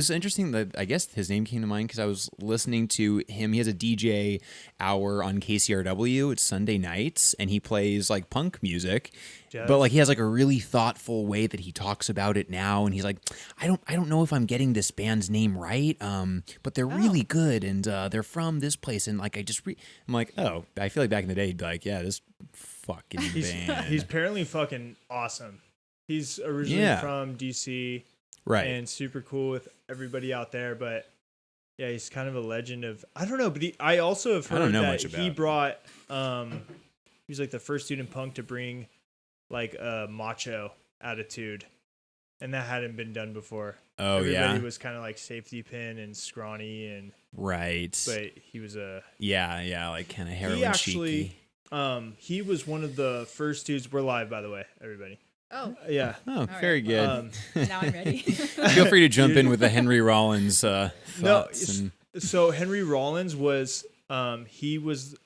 It's interesting that I guess his name came to mind because I was listening to him. He has a DJ hour on KCRW. It's Sunday nights, and he plays like punk music. But like he has like a really thoughtful way that he talks about it now, and he's like, I don't know if I'm getting this band's name right, but they're really good, and they're from this place, and like I'm like, oh, I feel like back in the day, he'd be like, yeah, this fucking band. He's apparently fucking awesome. He's originally from DC. Right. And super cool with everybody out there. But yeah, he's kind of a legend of, I don't know, but I also have heard that he brought, he was like the first dude in punk to bring like a macho attitude. And that hadn't been done before. Oh, Everybody was kind of like safety pin and scrawny and. Right. But he was a. Yeah, like kind of heroin cheeky. He was one of the first dudes. We're live, by the way, everybody. Oh. Yeah. Oh, very good. Now I'm ready. Feel free to jump in with the Henry Rollins thoughts. So Henry Rollins was he was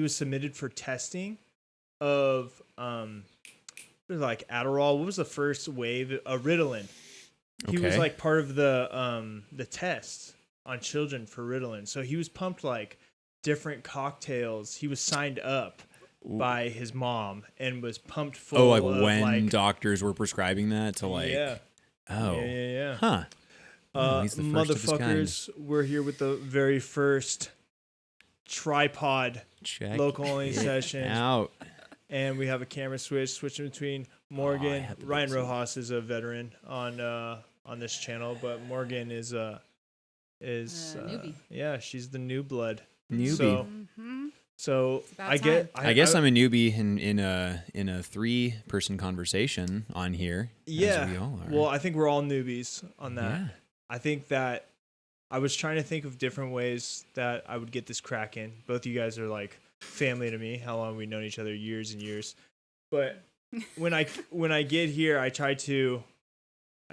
submitted for testing of like Adderall. What was the first wave? Ritalin. He was like part of the tests on children for Ritalin. So he was pumped like different cocktails. He was signed up by his mom and was pumped full. Oh, like of when doctors were prescribing that to like. Yeah. Oh. Yeah. Huh. He's the motherfuckers, we're here with the very first tripod local only session. Out. And we have a camera switching between Morgan. Ryan Rojas is a veteran on this channel, but Morgan is newbie. Yeah, she's the new blood. Newbie. So I guess I'm a newbie in a 3-person conversation on here. Yeah. As we all are. Well, I think we're all newbies on that. Yeah. I think that I was trying to think of different ways that I would get this crack in. Both of you guys are like family to me. How long we've known each other, years and years. But when I get here, I try to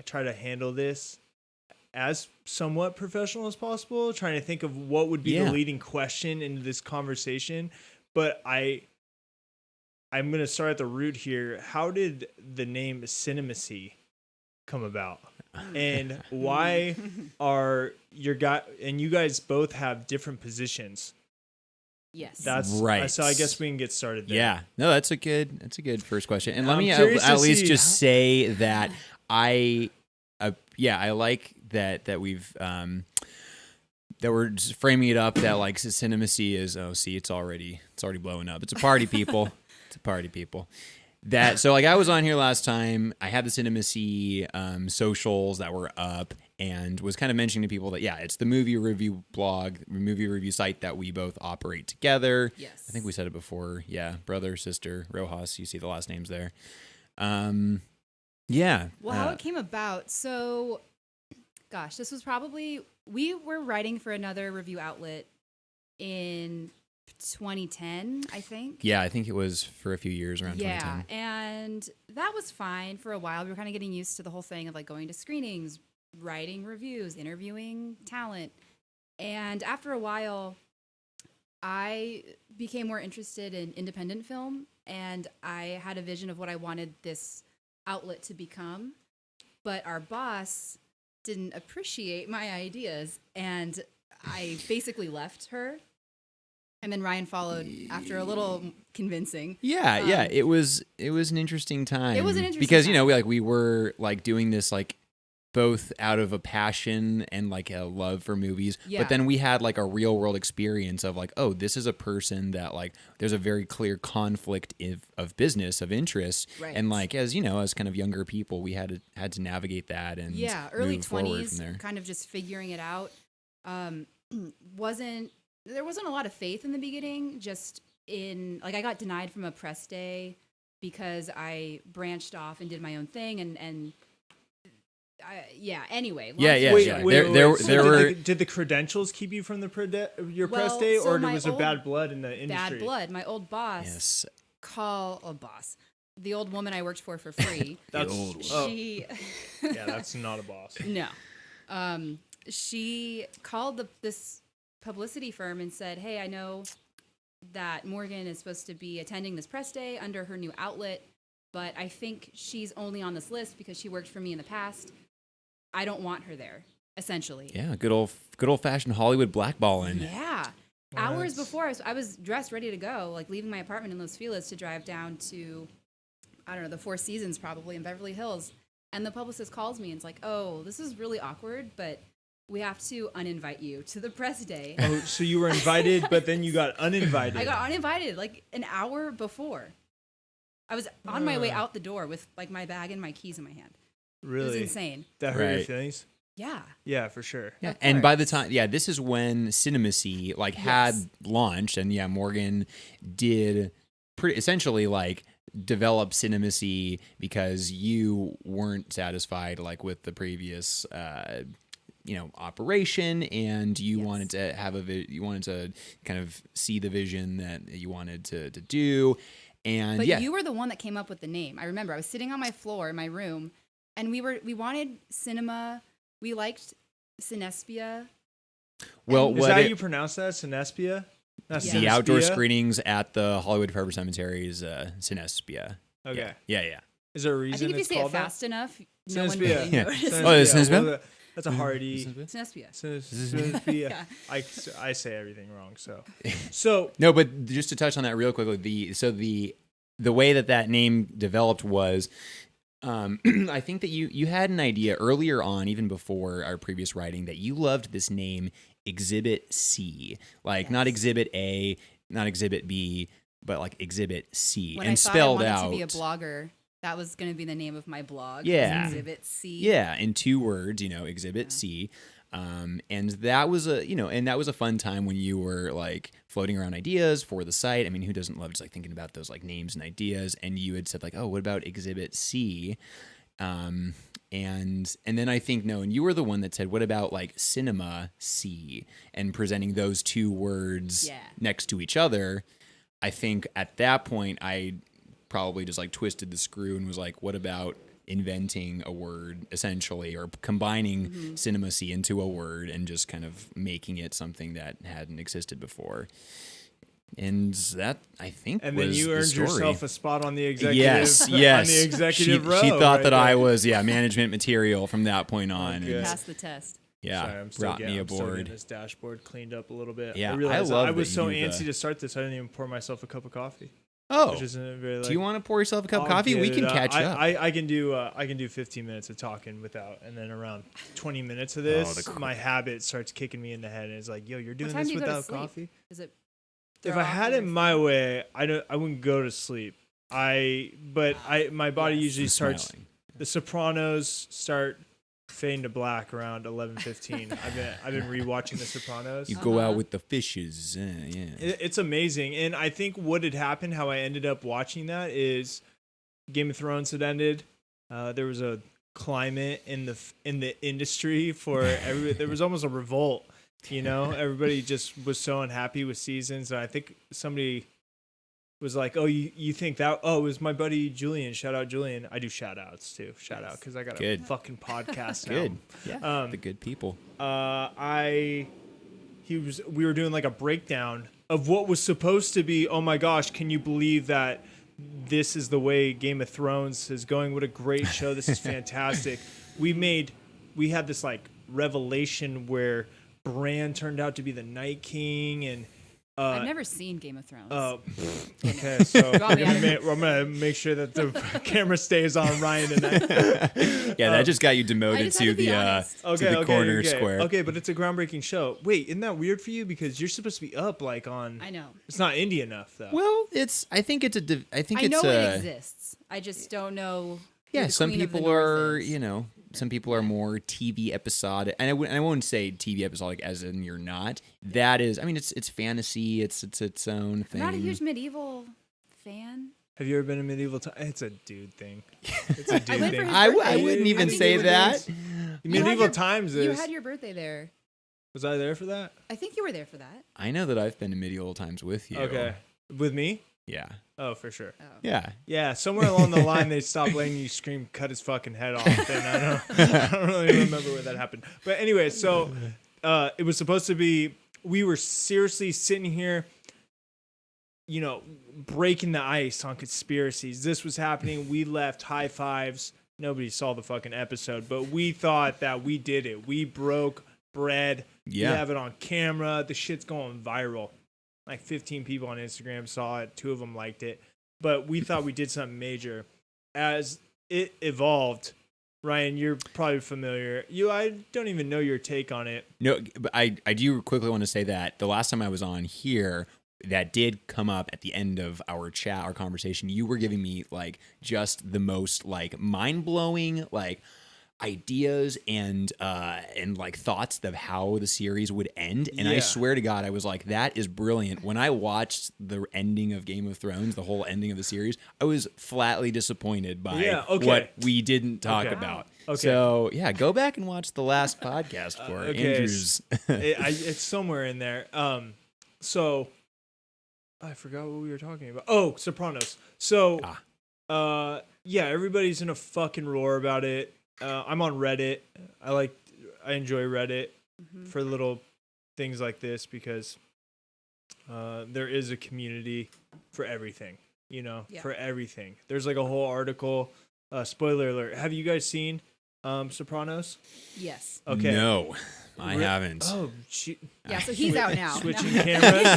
handle this as somewhat professional as possible, trying to think of what would be the leading question in this conversation. But I'm going to start at the root here. How did the name Cinemacy come about? And why are you guys both have different positions? Yes. That's right. So I guess we can get started there. Yeah. No, that's a good first question. And let me at least just say that I like that we've that we're just framing it up that like Cinemacy is it's already blowing up. It's a party, people. It's a party, people. That so like I was on here last time. I had the Cinemacy socials that were up and was kind of mentioning to people that it's the movie review blog, movie review site that we both operate together. Yes. I think we said it before. Yeah, brother, sister, Rojas. You see the last names there. Yeah. Well, how it came about. So, gosh, this was probably, we were writing for another review outlet in 2010, I think. Yeah, I think it was for a few years around 2010. Yeah, and that was fine for a while. We were kind of getting used to the whole thing of like going to screenings, writing reviews, interviewing talent. And after a while, I became more interested in independent film, and I had a vision of what I wanted this outlet to become, but our boss didn't appreciate my ideas, and I basically left her, and then Ryan followed after a little convincing. Yeah, it was an interesting time. It was an interesting because time. we were like doing this like both out of a passion and like a love for movies. Yeah. But then we had like a real world experience of like, oh, this is a person that like there's a very clear conflict of business, of interest. Right. And like, as as kind of younger people, we had to navigate that and early move forward 20s, from there. kind of just figuring it out. There wasn't a lot of faith in the beginning, just in like I got denied from a press day because I branched off and did my own thing and anyway. Wait, did the credentials keep you from your press day, or was there bad blood in the industry? Bad blood. My old boss. Yes. The old woman I worked for free. Yeah, that's not a boss. No. She called this publicity firm and said, "Hey, I know that Morgan is supposed to be attending this press day under her new outlet, but I think she's only on this list because she worked for me in the past. I don't want her there. essentially. Yeah, good old fashioned Hollywood blackballing. Yeah. Hours before, I was dressed, ready to go, like leaving my apartment in Los Feliz to drive down to, I don't know, the Four Seasons probably in Beverly Hills. And the publicist calls me and it's like, oh, this is really awkward, but we have to uninvite you to the press day. Oh, so you were invited, but then you got uninvited. I got uninvited like an hour before. I was on my way out the door with like my bag and my keys in my hand. Really? It was insane. That hurt your Right. feelings? Yeah. Yeah, for sure. Yeah, Of and by the course. time, this is when Cinemacy had launched, and Morgan did essentially like develop Cinemacy because you weren't satisfied like with the previous operation, and you wanted to have you wanted to kind of see the vision that you wanted to do, and But you were the one that came up with the name. I remember I was sitting on my floor in my room, and we wanted cinema. We liked Cinespia. well, Is what that how it- you pronounce that? Cinespia? Not Yeah. the outdoor Cinespia? screenings at the Hollywood Forever Cemetery's Cinespia. Okay. Yeah. Is there a I reason think if you it's say it called that? fast enough, no one Cinespia. really Yeah. notices. Oh, it's Cinespia? Well, that's a hard E. Cinespia. Cinespia. Yeah. I say everything wrong, so No, but just to touch on that real quickly, the way that name developed was, I think that you had an idea earlier on, even before our previous writing, that you loved this name Exhibit C, like not Exhibit A, not Exhibit B, but like Exhibit C, When and I thought spelled I wanted out. to be a blogger, that was going to be the name of my blog. Yeah. Exhibit C. Yeah, in 2 words, Exhibit C. And that was a fun time when you were like floating around ideas for the site. I mean, who doesn't love just like thinking about those like names and ideas? And you had said like, oh, what about Exhibit C? And then I think and you were the one that said, what about like Cinema C, and presenting those 2 words next to each other. I think at that point I probably just like twisted the screw and was like, what about inventing a word essentially, or combining Cinemacy into a word and just kind of making it something that hadn't existed before. And that, I think, and was then you the earned story. yourself a spot on the executive. Yes. On the executive row. She thought right that I there. was management material from that point on. Okay. And, Pass the test. Sorry, I'm still brought getting, me I'm still getting aboard. this dashboard cleaned up a little bit. Yeah, I realized I love I was that so you've, antsy to start this, I didn't even pour myself a cup of coffee. Oh, Which isn't very, like, do you want to pour yourself a cup of I'll coffee? get We it can up. catch up. I can do 15 minutes of talking without, and then around 20 minutes of this, my habit starts kicking me in the head, and it's like, yo, you're doing What time this do you go to without sleep? coffee. Is it? If throw I off had your it my way, I wouldn't go to sleep. My body Yes. usually I'm starts. smiling. The Sopranos start fading to black around 11:15. I've been rewatching The Sopranos. You go out with the fishes. Yeah. It's amazing, and I think what had happened, how I ended up watching that, is Game of Thrones had ended. There was a climate in the industry for there was almost a revolt. Everybody just was so unhappy with seasons, and I think somebody was like, "Oh, you think that? Oh, it was my buddy Julian. Shout out Julian. I do shout outs too. Shout out because I got Good. a fucking podcast now. Good. Yeah. The good people. We were doing like a breakdown of what was supposed to be, oh my gosh, can you believe that this is the way Game of Thrones is going? What a great show. This is fantastic. We had this like revelation where Bran turned out to be the Night King, and I've never seen Game of Thrones. okay, so want me out of I'm gonna make sure that the camera stays on Ryan tonight. Yeah, that just got you I demoted just had to to be the honest. to the corner okay. square. Okay, but it's a groundbreaking show. Wait, isn't that weird for you? Because you're supposed to be up like on. I know. It's not indie enough though. Well, I think it's I know it exists. I just don't know. who Yeah, the some Queen of the people North are, is. some people are more TV episodic, and I won't say TV episodic as in you're not. That is, I mean, it's fantasy. It's its own thing. I'm not a huge medieval fan. Have you ever been in medieval times? It's a dude thing. It's a dude went for thing. his I birthday. wouldn't even think say you would that. dance. You Medieval had your- times You is. had your birthday there. Was I there for that? I think you were there for that. I know that I've been to medieval times with you. Okay. With me? Yeah. Oh, for sure. Oh. Yeah. Yeah, somewhere along the line they stopped letting you scream, "Cut his fucking head off." And I don't really remember where that happened. But anyway, so it was supposed to be. We were seriously sitting here, breaking the ice on conspiracies. This was happening. We left high fives, Nobody saw the fucking episode, but we thought that we did it. We broke bread. Yeah. We have it on camera. The shit's going viral. Like 15 people on Instagram saw it. 2 of them liked it. But we thought we did something major. As it evolved, Ryan, you're probably familiar. I don't even know your take on it. No, but I do quickly want to say that the last time I was on here, that did come up at the end of our chat, our conversation. You were giving me like just the most like mind-blowing like ideas and like thoughts of how the series would end. And I swear to God, I was like, that is brilliant. When I watched the ending of Game of Thrones, the whole ending of the series, I was flatly disappointed by what we didn't talk about. Okay. So yeah, go back and watch the last podcast for Andrew's. It's somewhere in there. So I forgot what we were talking about. Oh, Sopranos. So, yeah, everybody's in a fucking roar about it. I'm on Reddit. I enjoy Reddit for little things like this because there is a community for everything, for everything. There's like a whole article. Spoiler alert. Have you guys seen Sopranos? Yes. Okay. No. I haven't. Oh, shit. Yeah, so he's out now. Switching cameras.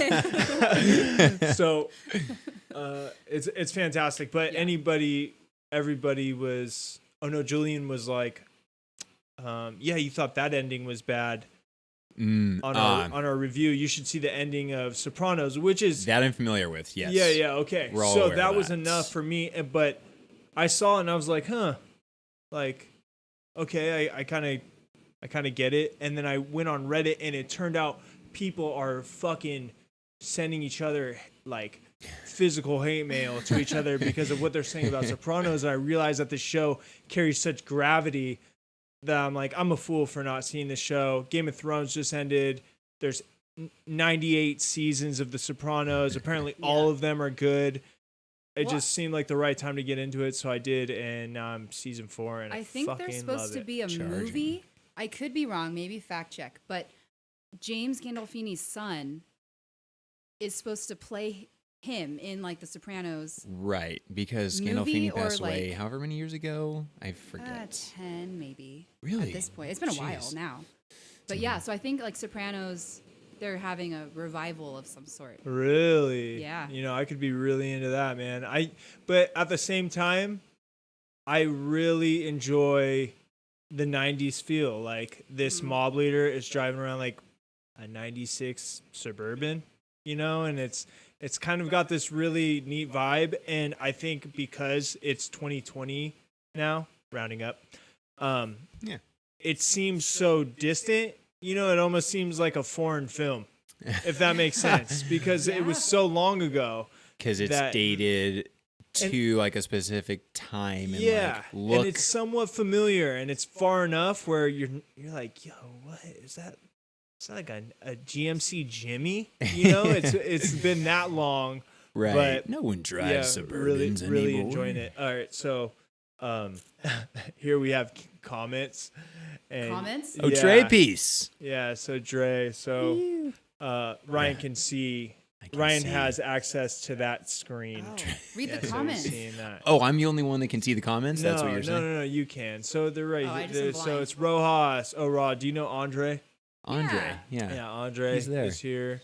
So, it's fantastic. But everybody was. Oh no, Julian was like, you thought that ending was bad. On our review, you should see the ending of Sopranos, which is that I'm familiar with. Yes. Yeah. Okay. So that was enough for me. But I saw it and I was like, like, okay, I kind of get it. And then I went on Reddit and it turned out people are fucking sending each other like physical hate mail to each other because of what they're saying about Sopranos. And I realized that the show carries such gravity that I'm like, I'm a fool for not seeing the show. Game of Thrones just ended. There's 98 seasons of The Sopranos. Apparently all of them are good. It just seemed like the right time to get into it, so I did, and now I'm season 4, and I think they're supposed to be a movie. I could be wrong, maybe fact check, but James Gandolfini's son is supposed to play him in like The Sopranos. Right, because Gandolfini passed away however many years ago? I forget. 10 maybe. Really? At this point. It's been a while now. But yeah, so I think like Sopranos, they're having a revival of some sort. Really? Yeah. I could be really into that, man. But at the same time, I really enjoy the 90s feel. Like this mob leader is driving around like a 96 Suburban, and it's kind of got this really neat vibe. And I think because it's 2020 now, rounding up, it seems so distant. It almost seems like a foreign film, if that makes sense, because it was so long ago. Because it's dated to like a specific time. And like, look. And it's somewhat familiar, and it's far enough where you're like, yo, what is that? Is that like a GMC Jimmy? It's been that long. Right. But no one drives Suburbans anymore. Really enjoying it. All right, so here we have comments. Comments? Oh, Dre piece. Yeah, so Dre. So Ryan can see. Ryan has access to that screen. Oh, read the comments. So seeing that. Oh, I'm the only one that can see the comments? That's what you're saying? No, you can. So they're right here. So it's Rojas. Oh, Rod, do you know Andre? Andre, yeah. Yeah, Andre is here.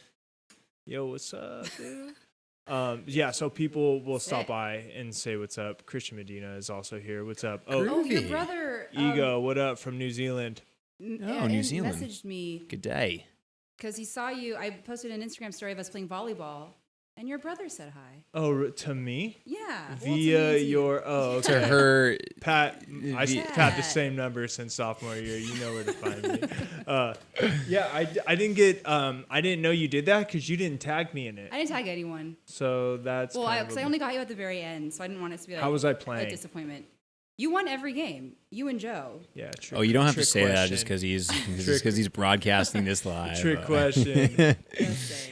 Yo, what's up, dude? So people will stop by and say what's up. Christian Medina is also here. What's up? Oh, your brother. Ego, what up from New Zealand? New Zealand. Messaged me. Good day. Because he saw you. I posted an Instagram story of us playing volleyball, and your brother said hi. Oh, to me? Yeah. Via your... Oh, okay. To her... Pat, I've had the same number since sophomore year. You know where to find me. I didn't get... I didn't know you did that because you didn't tag me in it. I didn't tag anyone. So that's... Well, because I only got you at the very end, so I didn't want it to be like... How was I playing? A disappointment. You won every game. You and Joe. Yeah, true. Oh, you don't have to say that just because he's broadcasting this live. Trick question.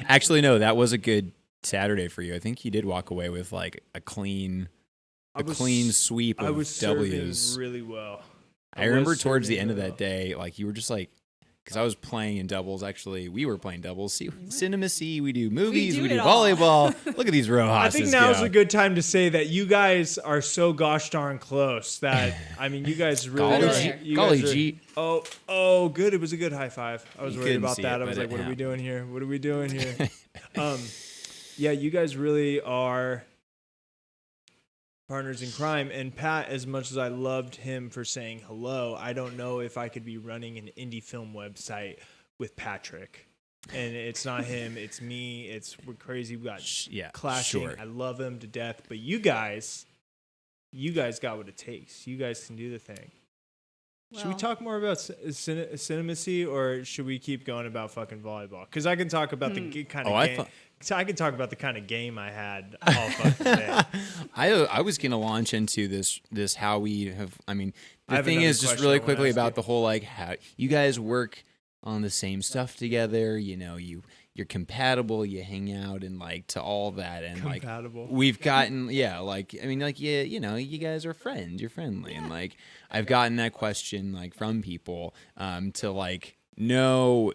Actually, no, that was a good Saturday for you. I think you did walk away with like a clean sweep of I was W's. serving really well. I remember towards the end of that day, like you were just like because I was playing in doubles. Actually, we were playing doubles. See, Cinemacy, we do movies, we do it all. volleyball. Look at these Rojas's. I think now's a good time to say that you guys are so gosh darn close that, I mean, you guys really Oh, good. It was a good high five. I was worried about that. I was like, what are we doing here? What are we doing here? Yeah, you guys really are partners in crime. And Pat, as much as I loved him for saying hello, I don't know if I could be running an indie film website with Patrick. And it's not him, it's me. We're crazy. We got clashing. Sure. I love him to death. But you guys got what it takes. You guys can do the thing. Should we talk more about Cinemacy, or should we keep going about fucking volleyball? Because I can talk about the kind of game. I can talk about the kind of game I had all fucking day. I was gonna launch into this how we have. I mean, the thing is just really quickly about the whole like how you guys work on the same stuff together. You know, you're compatible. You hang out and like to all that and compatible. Like we've gotten like I mean like you know you guys are friends. You're friendly and like I've gotten that question like from people to like. To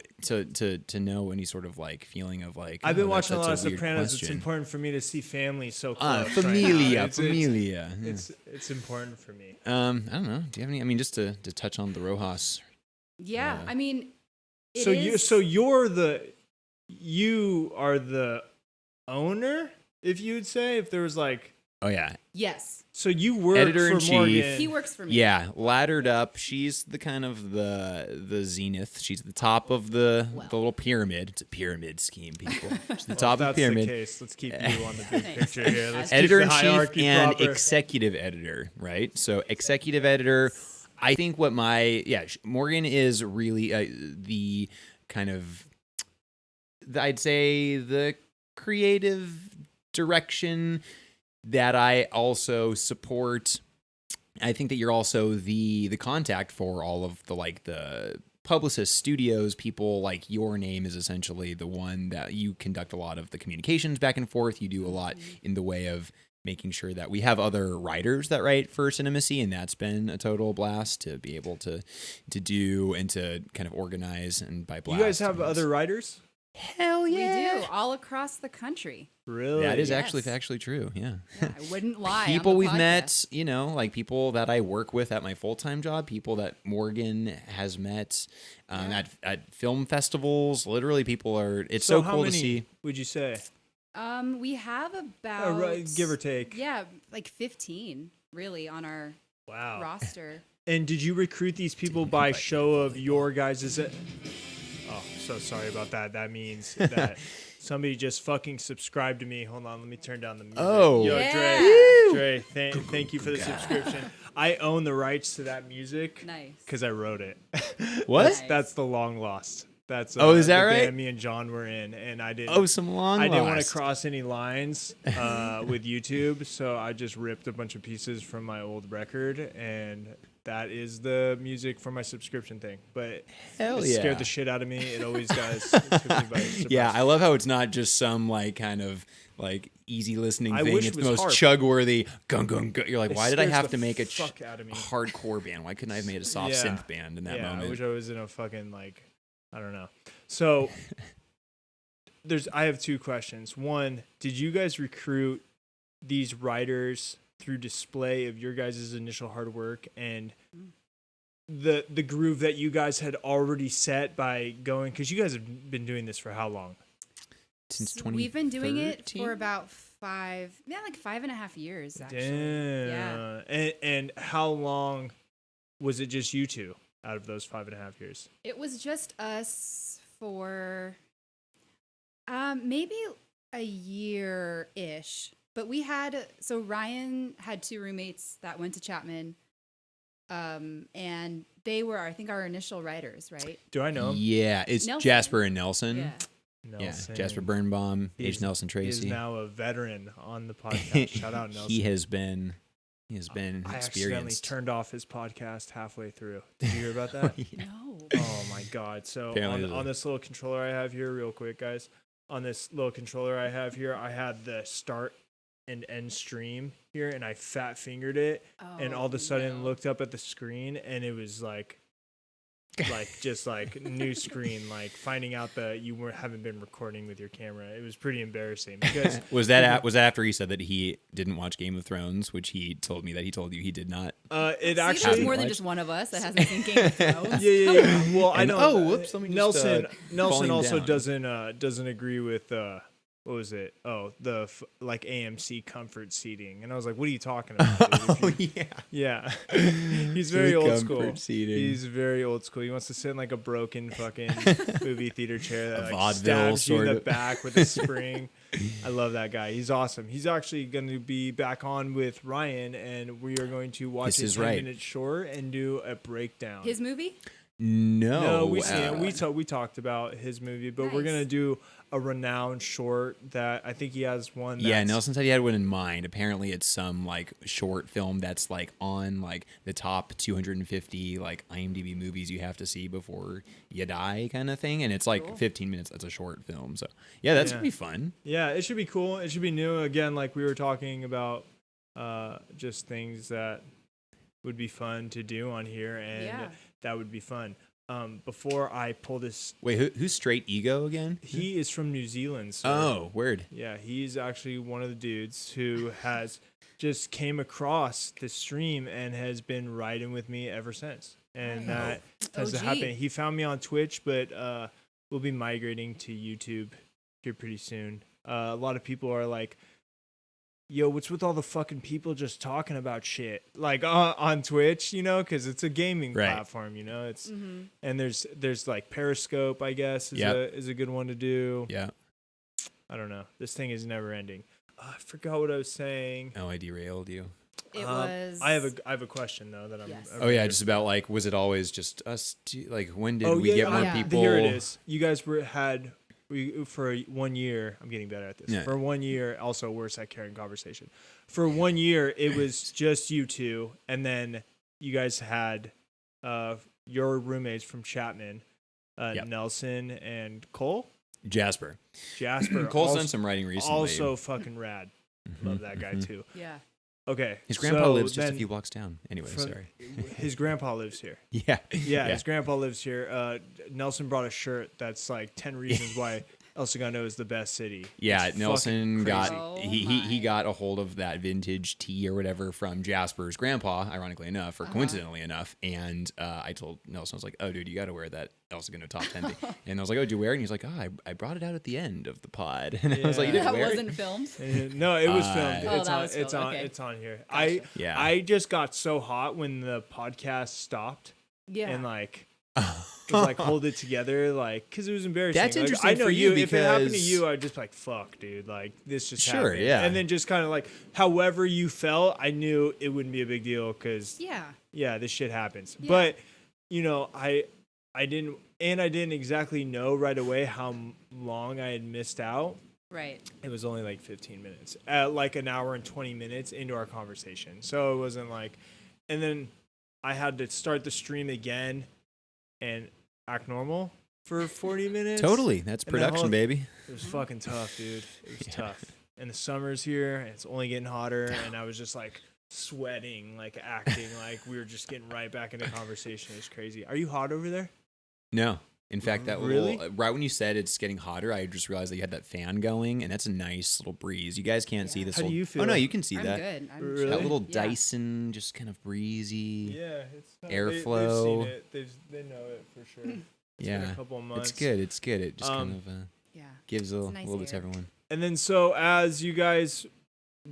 know any sort of like feeling of like I've been watching a lot of Sopranos. It's important for me to see family so close. Familia. It's important for me. I don't know. Do you have any? I mean, just to touch on the Rojas. Yeah, I mean, you are the owner, if you would say, if there was like. Oh yeah. Yes. So you work Editor-in-chief. for Morgan. He works for me. Yeah, laddered up. She's the kind of the zenith. She's the top of the little pyramid. It's a pyramid scheme, people. She's the top of the pyramid. That's the case. Let's keep you on the big picture here. Let's Editor-in-chief and executive editor, right? So executive editor. I think what Morgan is really the kind of I'd say the creative direction that I also support. I think that you're also the contact for all of the publicists, studios, people. Like your name is essentially the one that you conduct a lot of the communications back and forth. You do a lot in the way of making sure that we have other writers that write for Cinemacy, and that's been a total blast to be able to do and to kind of organize. And by blast, you guys have other writers? Hell yeah, we do all across the country. Really? That is actually true. Yeah. I wouldn't lie. People we've met, you know, like people that I work with at my full-time job, people that Morgan has met at film festivals. Literally, people are. It's so cool to see. Would you say? We have about give or take. Yeah, like 15 really on our roster. And did you recruit these people by show of your guys'? Oh, so sorry about that. That means that somebody just fucking subscribed to me. Hold on, let me turn down the music. Oh, yo, yeah. Dre, thank you for the subscription. I own the rights to that music. Nice. Because I wrote it. What? That's the Long Lost. That's is that right? Band me and John were in, and I didn't. Some Long Lost. I didn't want to cross any lines with YouTube, so I just ripped a bunch of pieces from my old record, and that is the music for my subscription thing. But it scared the shit out of me. It always does. It took me by surprise. Yeah, I love how it's not just some like kind of like easy listening thing. Wish It's it the was most hard. chug-worthy gung gung gung. You're like, why did I have to make a out of me. hardcore band? Why couldn't I have made a soft synth band in that moment? I wish I was in a fucking like, I don't know. So I have two questions. One, did you guys recruit these writers through display of your guys' initial hard work and the groove that you guys had already set by going? Because you guys have been doing this for how long? Since 2013? We've been doing it for about 5.5 years, actually. Damn. Yeah. And how long was it just you two out of those 5.5 years? It was just us for maybe a year-ish. But Ryan had two roommates that went to Chapman, and they were, I think, our initial writers, right? Do I know them? Yeah, it's Nelson. Jasper and Nelson. Yeah. Nelson. Yeah, Jasper Birnbaum, H. Nelson Tracy. He is now a veteran on the podcast. Shout out Nelson. He has been I accidentally experienced. turned off his podcast halfway through. Did you hear about that? No. Oh my God. So on this little controller I have here, real quick, guys, on this little controller I have here, I had the start and end stream here, and I fat fingered it, and all of a sudden looked up at the screen, and it was like like just like new screen, like finding out that you haven't been recording with your camera. It was pretty embarrassing because was that after he said that he didn't watch Game of Thrones, which he told me that he told you he did not. It See, actually there's more than just one of us that hasn't seen Game of Thrones. yeah. Well, I And, don't. oh, whoops, let me just, Nelson also down. doesn't agree with what was it? Oh, the like AMC comfort seating, and I was like, "What are you talking about?" Dude? Yeah. He's very old school. Seating. He's very old school. He wants to sit in like a broken fucking movie theater chair that like vaudeville stabs you in the sort of. back with a spring. I love that guy. He's awesome. He's actually going to be back on with Ryan, and we are going to watch a 10-minute short and do a breakdown. His movie? No, we seen it. We talked about his movie, but we're Nice. gonna do a renowned short that I think he has one. Yeah, Nelson said he had one in mind. Apparently, it's some like short film that's like on like the top 250 like IMDb movies you have to see before you die kind of thing, and it's like Cool. 15 minutes. That's a short film, so yeah, that's gonna be fun. Yeah, it should be cool. It should be new. Again, like we were talking about, just things that would be fun to do on here, and that would be fun. Before I pull this, Wait, who's Straight Ego again? he is from New Zealand. So Oh, word. yeah, he's actually one of the dudes who has just came across the stream and has been riding with me ever since. And that has OG. happened. He found me on Twitch, but we'll be migrating to YouTube here pretty soon. A lot of people are like, yo, what's with all the fucking people just talking about shit like on Twitch, you know, because it's a gaming platform, you know. It's and there's like Periscope, I guess, is a good one to do. Yeah. I don't know. This thing is never ending. I forgot what I was saying. Oh, I derailed you. It was. I have a question though that I'm. Yes. Oh yeah, just about like, was it always just us? Like, when did we get more yeah. people? Here it is. You guys for 1 year. I'm getting better at this. Yeah. For 1 year, also worse at carrying conversation. For 1 year, it was just you two, and then you guys had your roommates from Chapman, Nelson and Cole. Jasper. Cole's also, done some writing recently. Also fucking rad. Love that guy too. Yeah. Okay. His grandpa so lives just a then few blocks down. Anyway, sorry. His grandpa lives here. Yeah. Yeah, his grandpa lives here. Nelson brought a shirt that's like 10 reasons why El Segundo is the best city. Yeah, It's Nelson fucking got crazy. he got a hold of that vintage tea or whatever from Jasper's grandpa, ironically enough, or coincidentally enough. And I told Nelson, I was like, "Oh, dude, you got to wear that El Segundo top 10 thing." And I was like, "Oh, did you wear it?" And he's like, "Oh, I brought it out at the end of the pod." And I was like, "You didn't That wear wasn't it?" filmed. No, it was filmed. Oh, It's that on. was It's filmed. on. Okay. It's on here. Gotcha. I just got so hot when the podcast stopped. Yeah. And like, was like hold it together, like, because it was embarrassing. That's Like, interesting I know for you If it happened to because- you, I'd just be like, fuck, dude. Like, this just Sure, happened. yeah. And then just kind of like, however you felt, I knew it wouldn't be a big deal because, Yeah. this shit happens. Yeah. But, you know, I didn't exactly know right away how long I had missed out. Right. It was only like 15 minutes, like an hour and 20 minutes into our conversation. So it wasn't like, and then I had to start the stream again and act normal for 40 minutes. Totally, that's And the production, whole- baby. It was fucking tough, dude. It was tough. And the summer's here, and it's only getting hotter, and I was just like sweating, like acting like we were just getting right back into conversation. It was crazy. Are you hot over there? No. In fact, that Really? little, right when you said it's getting hotter, I just realized that you had that fan going, and that's a nice little breeze. You guys can't see this. How do little, you feel? Oh no, you can see I'm that. good. I'm Really? That little Yeah. Dyson, just kind of breezy. Yeah, it's Airflow. They've seen it. They know it for sure. It's Yeah, been a couple of months. it's good. It's good. It just kind of Yeah. gives It's a nice little bit to air. everyone. And then so as you guys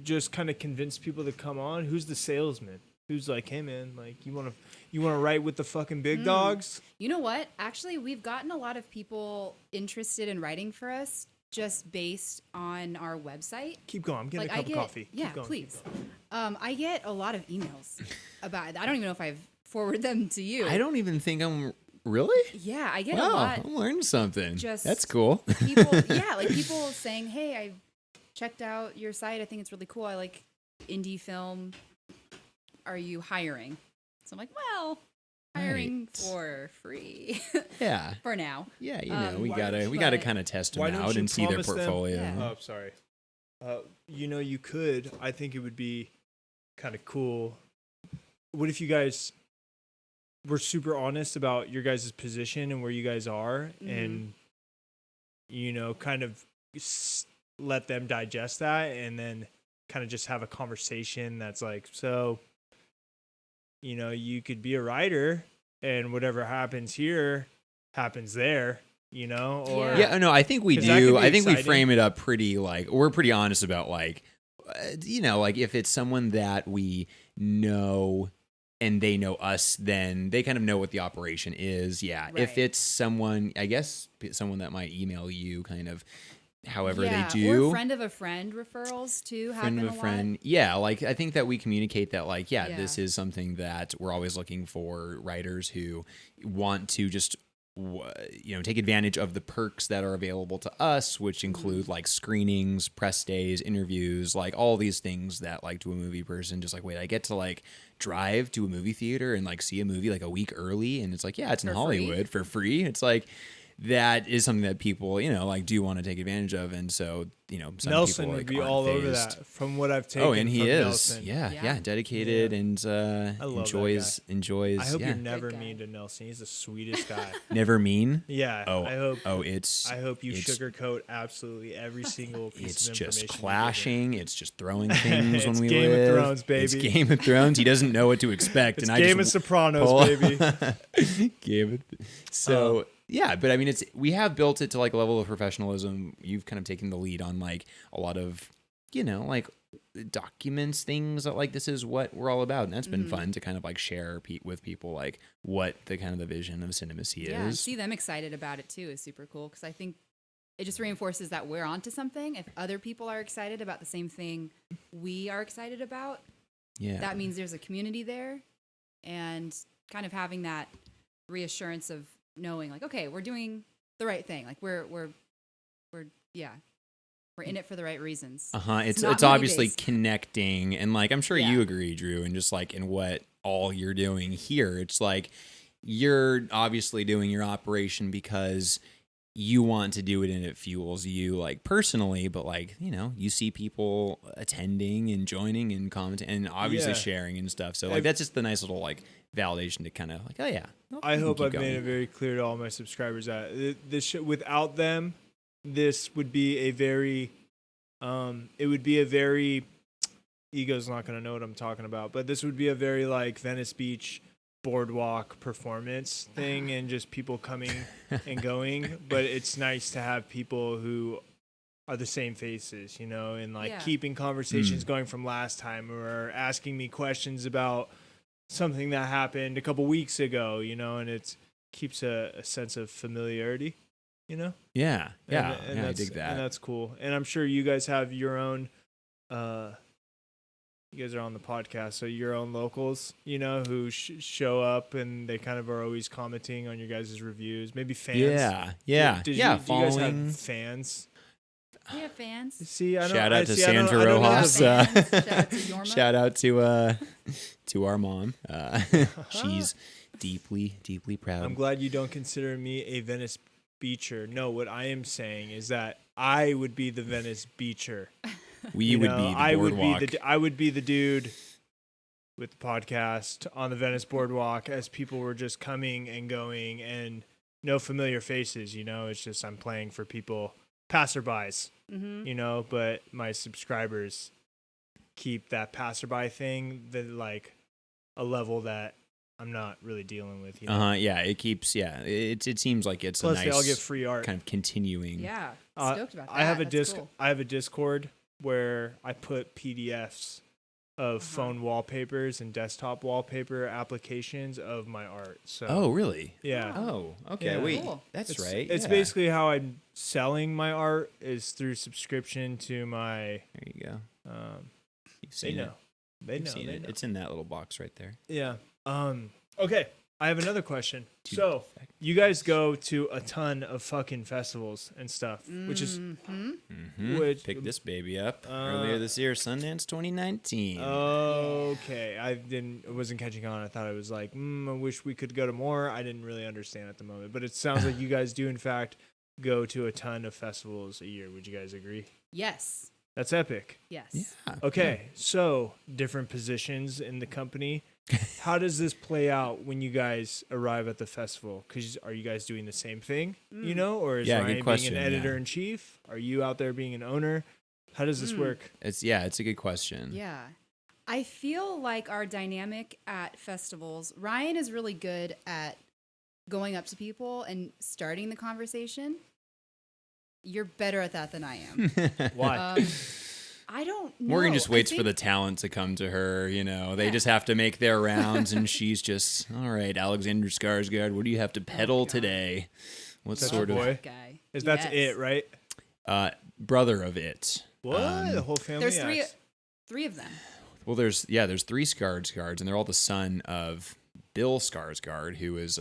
just kind of convince people to come on, who's the salesman? Who's like, hey man, like you wanna write with the fucking big dogs? You know what? Actually, we've gotten a lot of people interested in writing for us just based on our website. Keep going. I'm getting a cup of coffee. Yeah, Keep going, please. keep going. I get a lot of emails about it. I don't even know if I've forwarded them to you. I don't even think I'm really. Yeah, I get a Wow, lot. I'm learning something. Just That's cool. People, yeah, like people saying, "Hey, I checked out your site. I think it's really cool. I like indie film. Are you hiring?" So I'm like, "Well, hiring Right. for free Yeah, for now." yeah. You know, we why gotta don't we you- gotta but- kind of test Why them don't out you and see their promise them- portfolio. Yeah. Oh, sorry. You know, you could. I think it would be kind of cool. What if you guys we're super honest about your guys' position and where you guys are, and kind of let them digest that, and then kind of just have a conversation that's like, so you could be a writer and whatever happens here happens there, or no, I think we do. I think we frame it up pretty, like, we're pretty honest about, like, like if it's someone that we know and they know us, then they kind of know what the operation is. Yeah. Right. If it's someone, I guess someone that might email you kind of however they do. Or friend of a friend referrals too. Friend of a friend. Yeah. Like, I think that we communicate that, like, this is something that we're always looking for writers who want to just, take advantage of the perks that are available to us, which include like screenings, press days, interviews, like all these things that, like, to a movie person, just like, wait, I get to like drive to a movie theater and like see a movie like a week early, and it's like, it's in Hollywood for free. It's like, that is something that people, like, do want to take advantage of. And so, some Nelson people, would be all over that from what I've taken. Oh, and he is. Nelson. Yeah, dedicated and enjoys. I hope you're never mean to Nelson. He's the sweetest guy. Never mean? Yeah. Oh, I hope. I hope you sugarcoat absolutely every single piece of information. It's just clashing. It's just throwing things when we Game live. of Thrones, baby. It's Game of Thrones. He doesn't know what to expect. It's and Game of Sopranos, baby. So. Yeah, but I mean, we have built it to like a level of professionalism. You've kind of taken the lead on like a lot of, like documents, things that like, this is what we're all about. And that's been fun to kind of like share with people, like what the kind of the vision of Cinemacy is. Yeah, see them excited about it too is super cool, because I think it just reinforces that we're onto something. If other people are excited about the same thing we are excited about, that means there's a community there, and kind of having that reassurance of knowing like, okay, we're doing the right thing. Like we're in it for the right reasons. It's obviously connecting, and like, I'm sure you agree, Drew, and just like in what all you're doing here, it's like you're obviously doing your operation because you want to do it and it fuels you like personally, but like, you see people attending and joining and commenting and obviously sharing and stuff. So like, that's just the nice little like validation to kind of like, I hope I've made it very clear to all my subscribers that this without them, this would be a very, Ego's not going to know what I'm talking about, but this would be a very like Venice Beach boardwalk performance thing, and just people coming and going. But it's nice to have people who are the same faces, and like keeping conversations going from last time, or asking me questions about something that happened a couple weeks ago, and it keeps a sense of familiarity, Yeah. And I dig that. And that's cool. And I'm sure you guys have your own, you guys are on the podcast, so your own locals, who show up and they kind of are always commenting on your guys' reviews. Maybe fans. Yeah. Do you guys have fans? We have fans. See, shout out to Sandra Rojas. Shout out to our mom. She's deeply, deeply proud. I'm glad you don't consider me a Venice Beacher. No, what I am saying is that I would be the Venice Beacher. We would be the boardwalk. I would be the dude with the podcast on the Venice boardwalk as people were just coming and going, and no familiar faces. It's just I'm playing for people, passerbys. But my subscribers keep that passerby thing like a level that I'm not really dealing with. Yeah, it keeps. Yeah, it seems like it's plus a nice. They all get free art, kind of continuing. Yeah, stoked about that. I have a Discord where I put PDFs of phone wallpapers and desktop wallpaper applications of my art. So. Oh, really? Yeah. Oh, okay. Yeah. Wait, Cool. that's right. It's basically how I'm selling my art is through subscription to my. There you go. You've seen it. They know. It's in that little box right there. Yeah. Okay. I have another question. So, you guys go to a ton of fucking festivals and stuff, which is... Pick this baby up earlier this year, Sundance 2019. Okay. I wasn't catching on. I thought it was like, I wish we could go to more. I didn't really understand at the moment. But it sounds like you guys do, in fact, go to a ton of festivals a year. Would you guys agree? Yes. That's epic. Yes. Yeah. Okay. So, different positions in the company. How does this play out when you guys arrive at the festival? Because are you guys doing the same thing, or is Ryan being an editor-in-chief? Are you out there being an owner? How does this work? It's a good question. Yeah. I feel like our dynamic at festivals, Ryan is really good at going up to people and starting the conversation. You're better at that than I am. Why? I don't know. Morgan just waits for the talent to come to her, They just have to make their rounds, and she's just, all right, Alexander Skarsgård, what do you have to peddle today? What sort of guy? That's it, right? Brother of it. What? The whole family? There's three of them. Well, there's 3 Skarsgårds, and they're all the son of Bill Skarsgård, who is,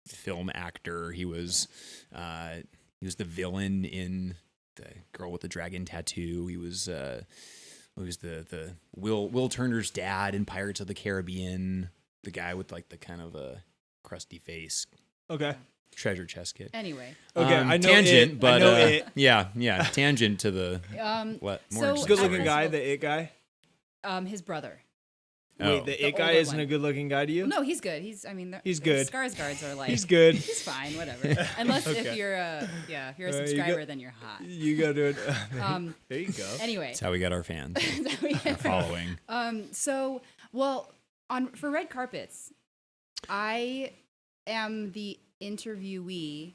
film actor. He was the villain in The Girl with the Dragon Tattoo. He was the Will Turner's dad in Pirates of the Caribbean. The guy with like the kind of a crusty face. Okay. Treasure chest kid. Anyway. Okay, I know tangent, it. but I know it. yeah, tangent to the good-looking guy, the it guy. His brother. Wait, the it guy isn't a good-looking guy to you? No, he's good. He's good. Skarsgårds are like he's good. He's fine, whatever. Unless if you're a subscriber, then you're hot. You go do it. There you go. Anyway, that's how we got our fans. Our following. For red carpets, I am the interviewer.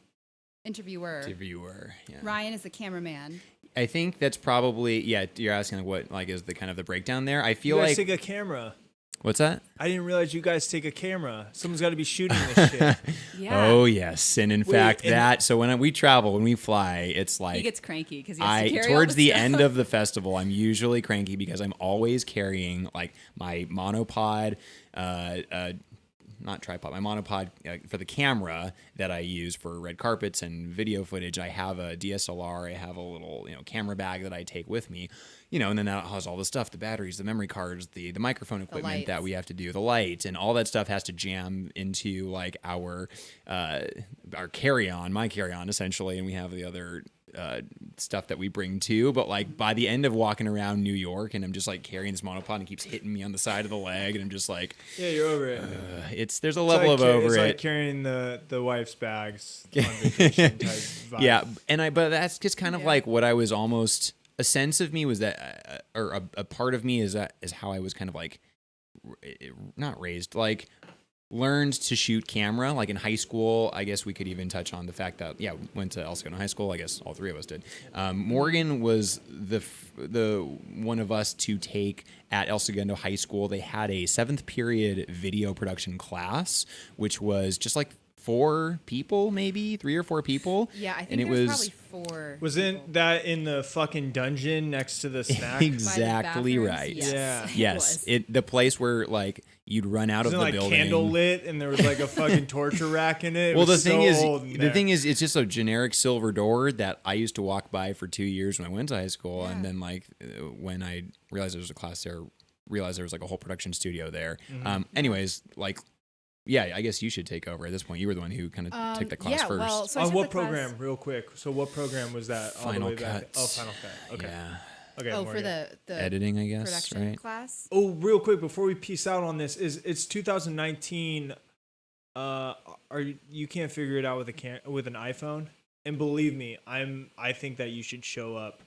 Yeah. Ryan is the cameraman. I think that's probably you're asking what is the kind of the breakdown there. I feel you guys like take a camera. What's that? I didn't realize you guys take a camera. Someone's got to be shooting this shit. Yeah. Oh yes, and in fact so when we fly, it's like he gets cranky because he has to carry towards all the stuff. end of the festival, I'm usually cranky because I'm always carrying like my monopod, not tripod, my monopod for the camera that I use for red carpets and video footage. I have a DSLR. I have a little camera bag that I take with me. And then that has all the stuff, the batteries, the memory cards, the microphone equipment that we have to do, the light, and all that stuff has to jam into like our carry-on, my carry-on essentially, and we have the other stuff that we bring too. But like by the end of walking around New York, and I'm just like carrying this monopod and it keeps hitting me on the side of the leg, and I'm just like, yeah, you're over it. There's a level of over it's it. It's like carrying the wife's bags on vacation type vibe. Yeah, but that's just kind of like what I was almost. A sense of me was that, or a part of me is how I was kind of like, not raised, like learned to shoot camera. Like in high school, I guess we could even touch on the fact that went to El Segundo High School. I guess all 3 of us did. Morgan was the one of us to take at El Segundo High School. They had a 7th period video production class, which was just like 4 people, maybe 3 or 4 people. Yeah, I think it was probably 4. Wasn't that in the fucking dungeon next to the snack? Exactly right. Yes. Yeah. Yes. The place where like you'd run out of the building. Candle lit, and there was like a fucking torture rack in it. Well, the thing is, it's just a generic silver door that I used to walk by for 2 years when I went to high school, and then like when I realized there was a class there, realized there was like a whole production studio there. Mm-hmm. Anyways, like. Yeah, I guess you should take over at this point. You were the one who kind of took the class first. Well, so on what program, real quick? So what program was that? Final all the way Cut. back? Oh, Final Cut. Okay. Yeah. Okay. For the editing, I guess, production right? class. Oh, real quick before we peace out on this, it's 2019. You can't figure it out with an iPhone? And believe me, I think that you should show up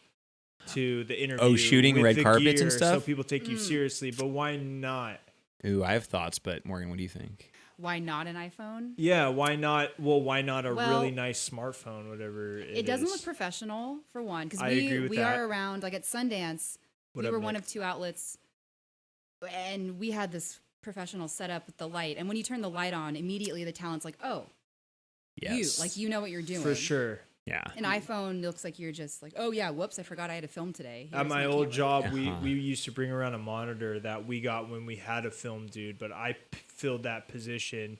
to the interview. Oh, shooting with red the carpets gear and stuff? so people take you seriously. But why not? Ooh, I have thoughts, but Morgan, what do you think? Why not an iPhone? Yeah, why not? Well, why not a really nice smartphone, whatever it is? It doesn't look professional, for one, because we that. are around, like at Sundance, we were one of 2 outlets, and we had this professional setup with the light. And when you turn the light on, immediately the talent's like, oh, yes. you know what you're doing. For sure. Yeah. An iPhone looks like you're just like, oh yeah, whoops, I forgot I had to film today. At my old job, we used to bring around a monitor that we got when we had a film dude, but I filled that position.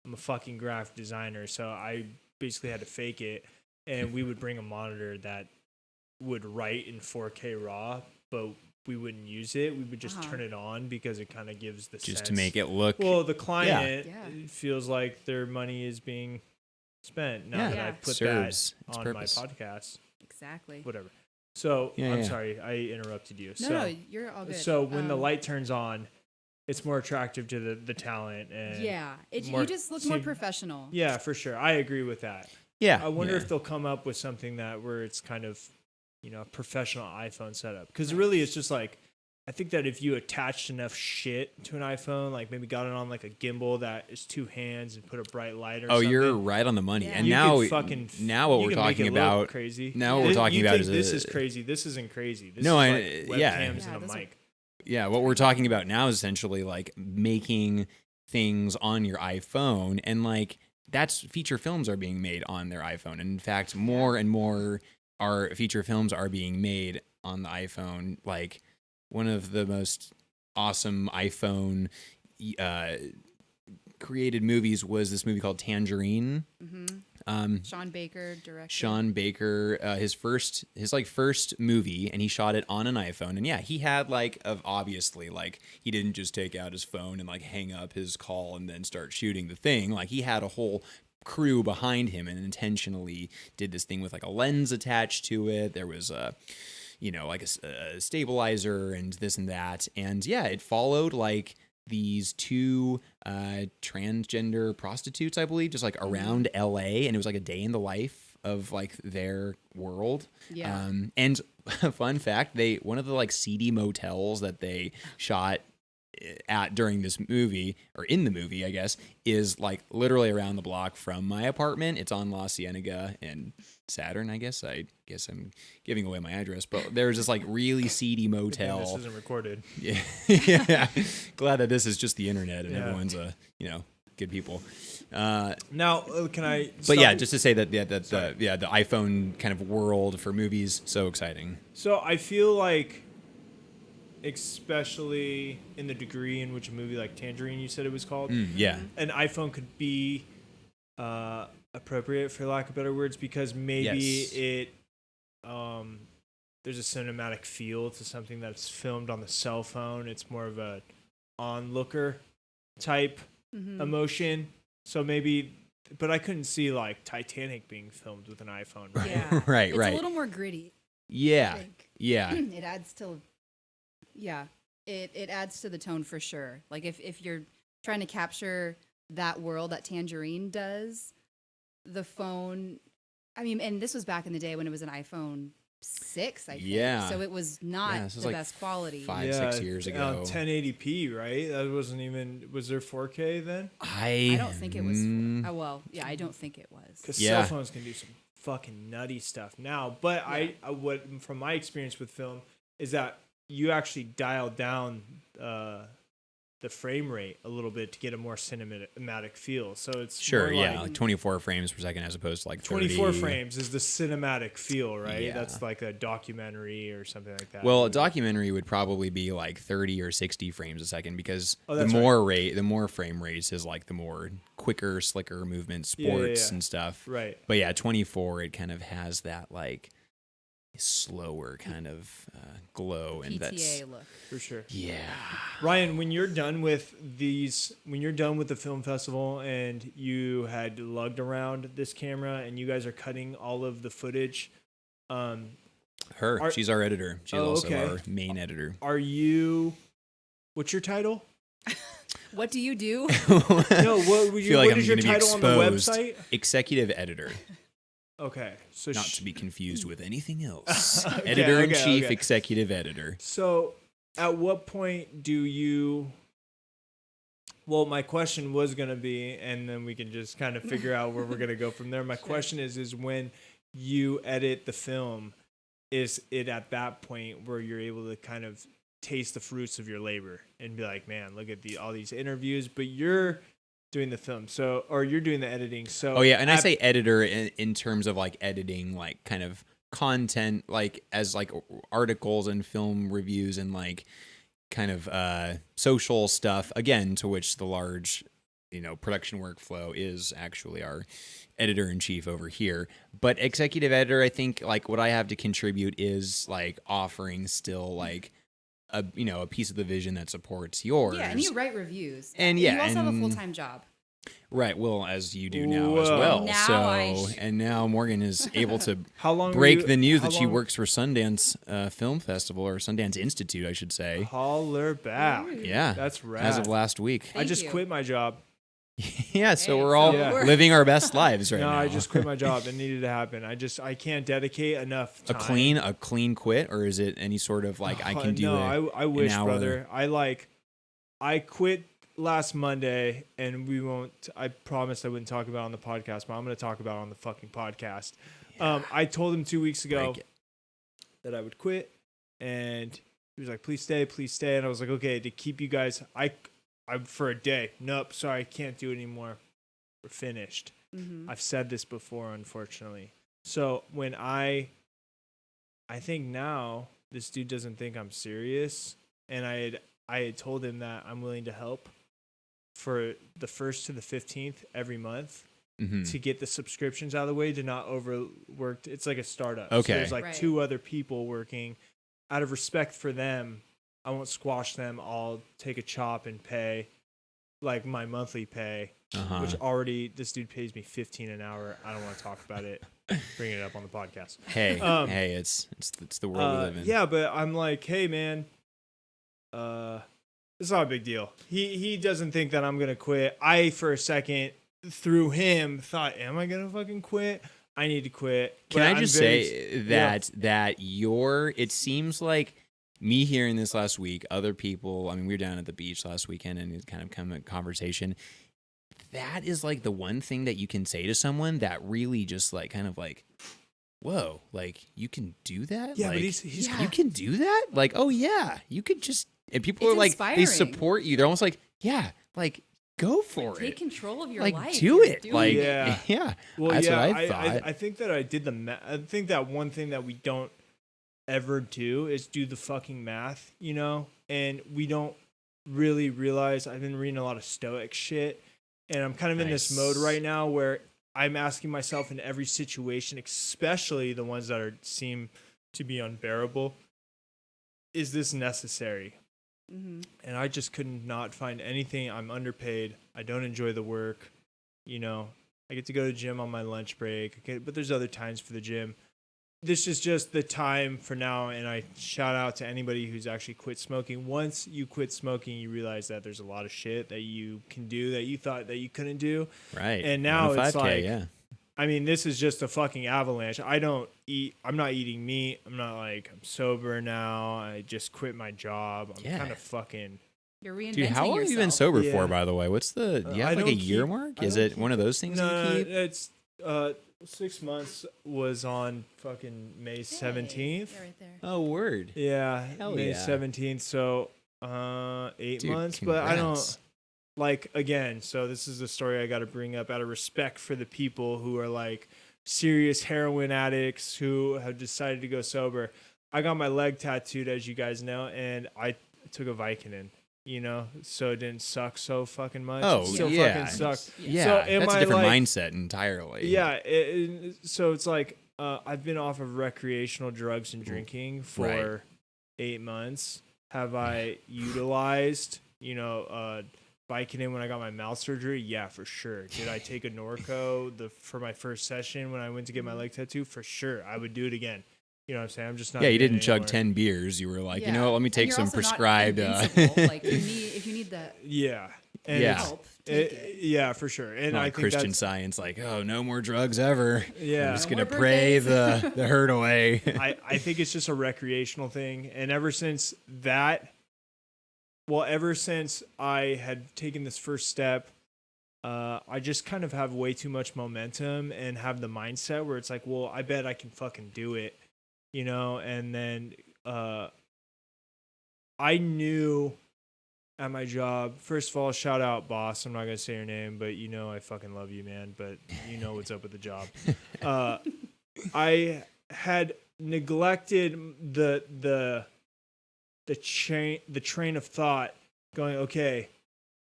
I'm a fucking graphic designer, so I basically had to fake it, and we would bring a monitor that would write in 4K RAW, but we wouldn't use it. We would just turn it on because it kind of gives the sense. Just to make it look. Well, the client feels like their money is being spent now that I put that on purpose. My podcast. Exactly. Whatever. So I'm sorry, I interrupted you. No, you're all good. So when the light turns on, it's more attractive to the talent and you just look more professional. Yeah, for sure. I agree with that. Yeah. I wonder if they'll come up with something where it's kind of, a professional iPhone setup. Because really it's just like, I think that if you attached enough shit to an iPhone, like maybe got it on like a gimbal that is 2 hands and put a bright light or something. Oh, you're right on the money. Yeah. And you now what we're talking about crazy. Now what we're talking about is this is crazy. This isn't crazy. This is like webcams and a mic. Yeah, what we're talking about now is essentially like making things on your iPhone, and like that's feature films are being made on their iPhone. And in fact, more and more feature films are being made on the iPhone. Like one of the most awesome iPhone created movies was this movie called Tangerine. Sean Baker directed. Sean Baker, his first movie, and he shot it on an iPhone. And yeah, he had obviously he didn't just take out his phone and hang up his call and then start shooting the thing. Like he had a whole crew behind him and intentionally did this thing with a lens attached to it. There was a stabilizer and this and that. And yeah, it followed these 2 transgender prostitutes, I believe, just around LA, and it was a day in the life of their world. Yeah. And fun fact, one of the seedy motels that they shot at during this movie, or in the movie, I guess, is literally around the block from my apartment. It's on La Cienega and Saturn, I guess. I guess I'm giving away my address, but there's this really seedy motel. This isn't recorded. Yeah. Yeah. Glad that this is just the internet and everyone's good people. Now, can I? But yeah, just to say that the iPhone kind of world for movies, so exciting. So I feel like, especially in the degree in which a movie like Tangerine, you said it was called, an iPhone could be appropriate, for lack of better words, because maybe it there's a cinematic feel to something that's filmed on the cell phone. It's more of a onlooker type emotion. So maybe, but I couldn't see Titanic being filmed with an iPhone. Right? Yeah. Right. It's a little more gritty. Yeah. I think. Yeah. It adds to. Yeah, it adds to the tone for sure. If you're trying to capture that world that Tangerine does, the phone, I mean, and this was back in the day when it was an iPhone 6, I think. Yeah. So it was not the best quality. 5-6 years ago. 1080p, right? That wasn't even, was there 4K then? I don't think it was. I don't think it was. Because cell phones can do some fucking nutty stuff now. But I what from my experience with film is that you actually dial down the frame rate a little bit to get a more cinematic feel. So it's sure, yeah, 24 frames per second as opposed to 30. 24 frames is the cinematic feel, right? Yeah. That's like a documentary or something like that. Well, a documentary would probably be 30 or 60 frames a second because the more frame rates is the more quicker, slicker movement, sports and stuff. Right. But yeah, 24, it kind of has that slower kind of glow, and that's look for sure. Yeah. Ryan, when you're done with the film festival and you had lugged around this camera and you guys are cutting all of the footage, she's our editor. She's also our main editor. What's your title? What do you do? What is your title on the website? Executive editor. Okay, so not to be confused with anything else. Editor-in-chief, executive editor. So, at what point do you? Well, my question was gonna be, and then we can just kind of figure out where we're gonna go from there. My question is when you edit the film, is it at that point where you're able to kind of taste the fruits of your labor and be like, man, look at all these interviews, but you're doing the film, or you're doing the editing. So and I say editor in terms of editing kind of content, as articles and film reviews and kind of social stuff, again, to which the large production workflow is actually our editor-in-chief over here. But executive editor, I think what I have to contribute is offering still a piece of the vision that supports yours. Yeah, and you write reviews. And you also have a full-time job. Right. Well, as you do now as well. And now Morgan is able to break the news that she works for Sundance Film Festival, or Sundance Institute, I should say. Holler back. Yeah. That's rad. As of last week. I just quit my job. Yeah, so we're all living our best lives right now. No, I just quit my job. It needed to happen. I can't dedicate enough time. A clean quit, or is it any sort of like I can do it? No, I wish, brother. I quit last Monday, and I promised I wouldn't talk about it on the podcast, but I'm going to talk about it on the fucking podcast. Yeah. I told him 2 weeks ago that I would quit, and he was like, please stay. And I was like, okay, to keep you guys, I for a day. Nope, sorry, I can't do it anymore. We're finished. Mm-hmm. I've said this before, unfortunately. So when I think now this dude doesn't think I'm serious, and I had told him that I'm willing to help for the 1st to the 15th every month to get the subscriptions out of the way, to not overwork. It's like a startup. Okay. So there's like 2 other people working. Out of respect for them, I won't squash them. I'll take a chop and pay like my monthly pay, which already this dude pays me $15 an hour. I don't want to talk about it. Bring it up on the podcast. Hey, it's the world we live in. Yeah, but I'm like, hey man, it's not a big deal. He doesn't think that I'm gonna quit. I for a second through him thought, am I gonna fucking quit? I need to quit. Can I just say that it seems like, me hearing this last week, other people, I mean, we were down at the beach last weekend and it kind of come a conversation. That is like the one thing that you can say to someone that really just like kind of like, whoa, like you can do that? Yeah, like, but he's you can do that? Like, oh yeah, you could just, and people are like, inspiring. they support you. They're almost like, yeah, like go for it. Take control of your like, life. do it. Like, yeah. Well, that's what I thought. I think that I did I think that one thing that we don't ever do is do the fucking math, you know? And we don't really realize. I've been reading a lot of Stoic shit, and I'm kind of in this mode right now where I'm asking myself in every situation, especially the ones that seem to be unbearable, is this necessary? Mm-hmm. And I just could not find anything. I'm underpaid. I don't enjoy the work. You know, I get to go to the gym on my lunch break, but there's other times for the gym. This is just the time for now, and I shout out to anybody who's actually quit smoking. Once you quit smoking, you realize that there's a lot of shit that you can do that you thought that you couldn't do. Right. And now it's like, yeah. I mean, this is just a fucking avalanche. I'm not eating meat. I'm sober now. I just quit my job. I'm kind of fucking... You're reinventing Dude, how long yourself. have you been sober for, by the way? What's the... Do you have like a year mark? Is it one of those things that you keep? It's... 6 months was on fucking May 17th. Yeah, right there. Oh, word. Yeah, Hell May yeah. 17th. So 8 months, congrats. but I don't like, again. So this is the story I got to bring up out of respect for the people who are like serious heroin addicts who have decided to go sober. I got my leg tattooed, as you guys know, and I took a Vicodin. You know, so it didn't suck so fucking much. Oh, it still yeah. fucking sucked. Yeah, so that's a different mindset entirely. Yeah, so it's like I've been off of recreational drugs and drinking for 8 months. Have I utilized, Vicodin when I got my mouth surgery? Yeah, for sure. Did I take a Norco for my first session when I went to get my leg tattoo? For sure. I would do it again. You know what I'm saying? I'm just not. Yeah, you didn't chug 10 beers. You were like, you know what? Let me take some prescribed. Like if you need that. Yeah. And help, yeah, for sure. And not I think Christian Science, like, oh, no more drugs ever. Yeah, I'm just gonna pray the hurt away. I think it's just a recreational thing, and ever since I had taken this first step, I just kind of have way too much momentum and have the mindset where it's like, well, I bet I can fucking do it. And then I knew at my job, first of all, shout out boss. I'm not going to say your name, but I fucking love you, man. But you know what's up with the job. I had neglected the train of thought going, okay,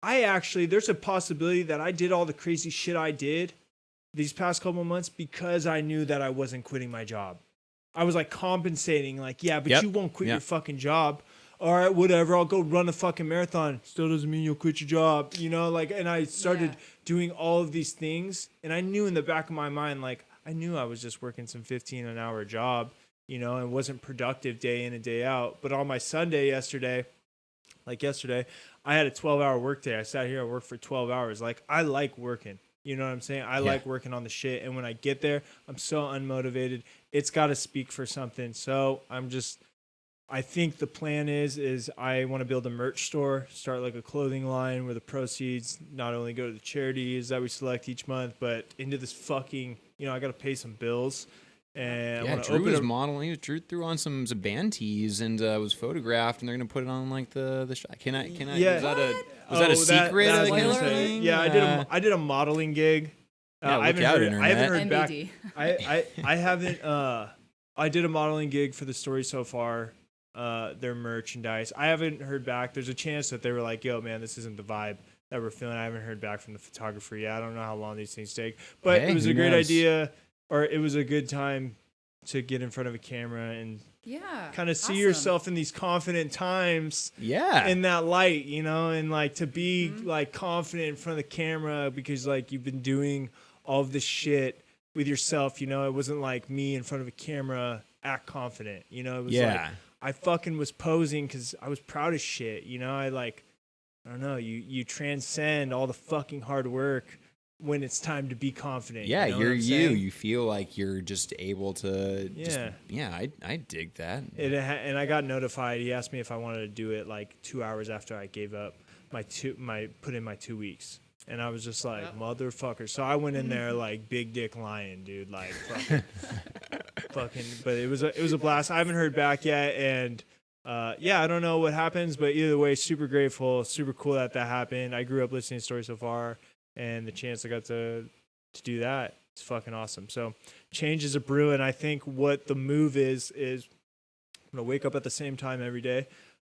there's a possibility that I did all the crazy shit I did these past couple of months because I knew that I wasn't quitting my job. I was like compensating, like, yeah, but you won't quit your fucking job. all right, whatever, I'll go run a fucking marathon. Still doesn't mean you'll quit your job, you know? Like, and I started doing all of these things, and I knew in the back of my mind, like, I knew I was just working some 15 an hour job, you know, and wasn't productive day in and day out. But on my Sunday yesterday, I had a 12-hour workday. I sat here and worked for 12 hours. Like, I like working. You know what I'm saying? I like working on the shit. And when I get there, I'm so unmotivated. It's got to speak for something. So I think the plan is I want to build a merch store, start like a clothing line where the proceeds not only go to the charities that we select each month, but into this fucking, you know, I got to pay some bills. And I Drew was modeling. Drew threw on some band tees and was photographed, and they're gonna put it on like the shot. Can I? Yeah. Was that a secret? I did a modeling gig. I haven't heard back. I haven't. I did a modeling gig for the story so far. Their merchandise. I haven't heard back. There's a chance that they were like, "Yo, man, this isn't the vibe that we're feeling." I haven't heard back from the photographer yet. I don't know how long these things take, but it was a great idea. Or it was a good time to get in front of a camera and kind of see yourself in these confident times. Yeah. In that light, you know, and like to be like confident in front of the camera because like you've been doing all of this shit with yourself, you know. It wasn't like me in front of a camera act confident, you know. It was like I fucking was posing because I was proud of shit, you know. I don't know, you transcend all the fucking hard work when it's time to be confident. Yeah, you know you're you. You feel like you're just able to. I dig that. And I got notified. He asked me if I wanted to do it like 2 hours after I gave up put in my 2 weeks, and I was just like motherfucker. So I went in there like big dick lion, dude. Like fucking. But it was a blast. I haven't heard back yet, and I don't know what happens, but either way, super grateful, super cool that happened. I grew up listening to stories so far. And the chance I got to do that, it's fucking awesome. So change is a brewing. I think what the move is I'm going to wake up at the same time every day,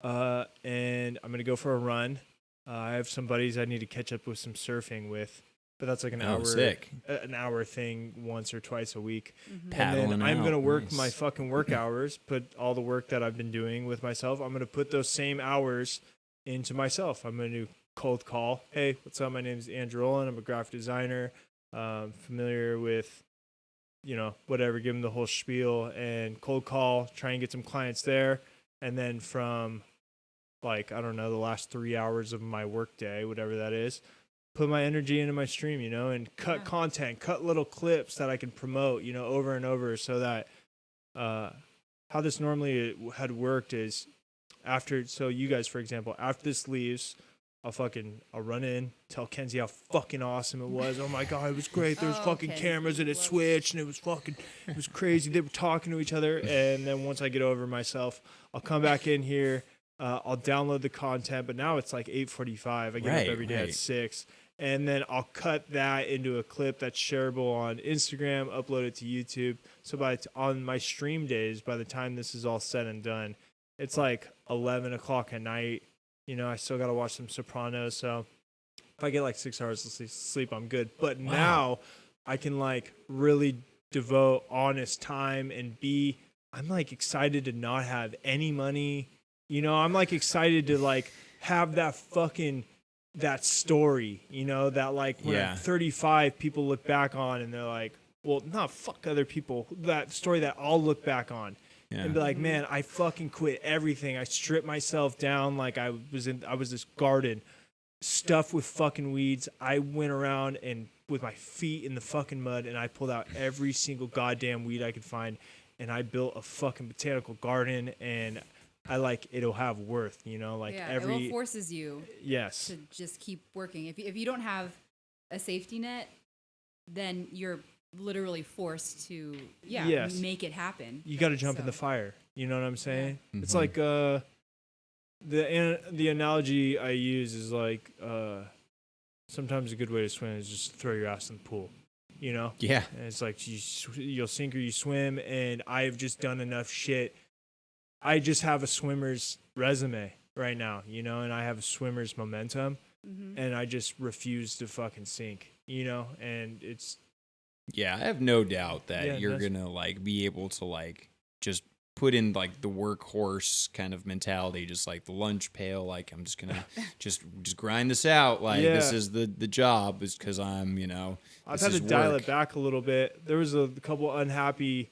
and I'm going to go for a run. I have some buddies I need to catch up with some surfing with, but that's like an hour thing once or twice a week. Mm-hmm. And then I'm going to work my fucking work hours, put all the work that I've been doing with myself. I'm going to put those same hours into myself. I'm going to do cold call. Hey, what's up? My name is Andrew Ollen. I'm a graphic designer, familiar with, you know, whatever, give them the whole spiel and cold call, try and get some clients there. And then from like, I don't know, the last 3 hours of my work day, whatever that is, put my energy into my stream, you know, and cut content, cut little clips that I can promote, you know, over and over so that how this normally had worked is so you guys, for example, after this leaves, I'll run in, tell Kenzie how fucking awesome it was. Oh my God, it was great. There was fucking cameras and it switched and it was crazy. They were talking to each other. And then once I get over myself, I'll come back in here. I'll download the content, but now it's like 8:45. I get up every day at 6. And then I'll cut that into a clip that's shareable on Instagram, upload it to YouTube. So on my stream days, by the time this is all said and done, it's like 11 o'clock at night. You know, I still got to watch some Sopranos. So if I get like 6 hours of sleep, I'm good. But now I can like really devote honest time and I'm like excited to not have any money. You know, I'm like excited to like have that story, you know, that like when I'm 35, people look back on and they're like, well, not fuck other people. That story that I'll look back on. Yeah. And be like, man, I fucking quit everything. I stripped myself down like I was this garden stuffed with fucking weeds. I went around and with my feet in the fucking mud and I pulled out every single goddamn weed I could find and I built a fucking botanical garden and I like it'll have worth, you know, like it forces you to just keep working. If you don't have a safety net, then you're literally forced to make it happen. You got to jump in the fire. You know what I'm saying? Yeah. It's like the analogy I use is like sometimes a good way to swim is just throw your ass in the pool. You know? Yeah. And it's like you'll sink or you swim, and I've just done enough shit. I just have a swimmer's resume right now, you know, and I have a swimmer's momentum, and I just refuse to fucking sink, you know, and it's. Yeah, I have no doubt that you're gonna like be able to like just put in like the workhorse kind of mentality, just like the lunch pail. Like I'm just gonna just grind this out. Like this is the job, is because I'm I've had to dial it back a little bit. There was a couple unhappy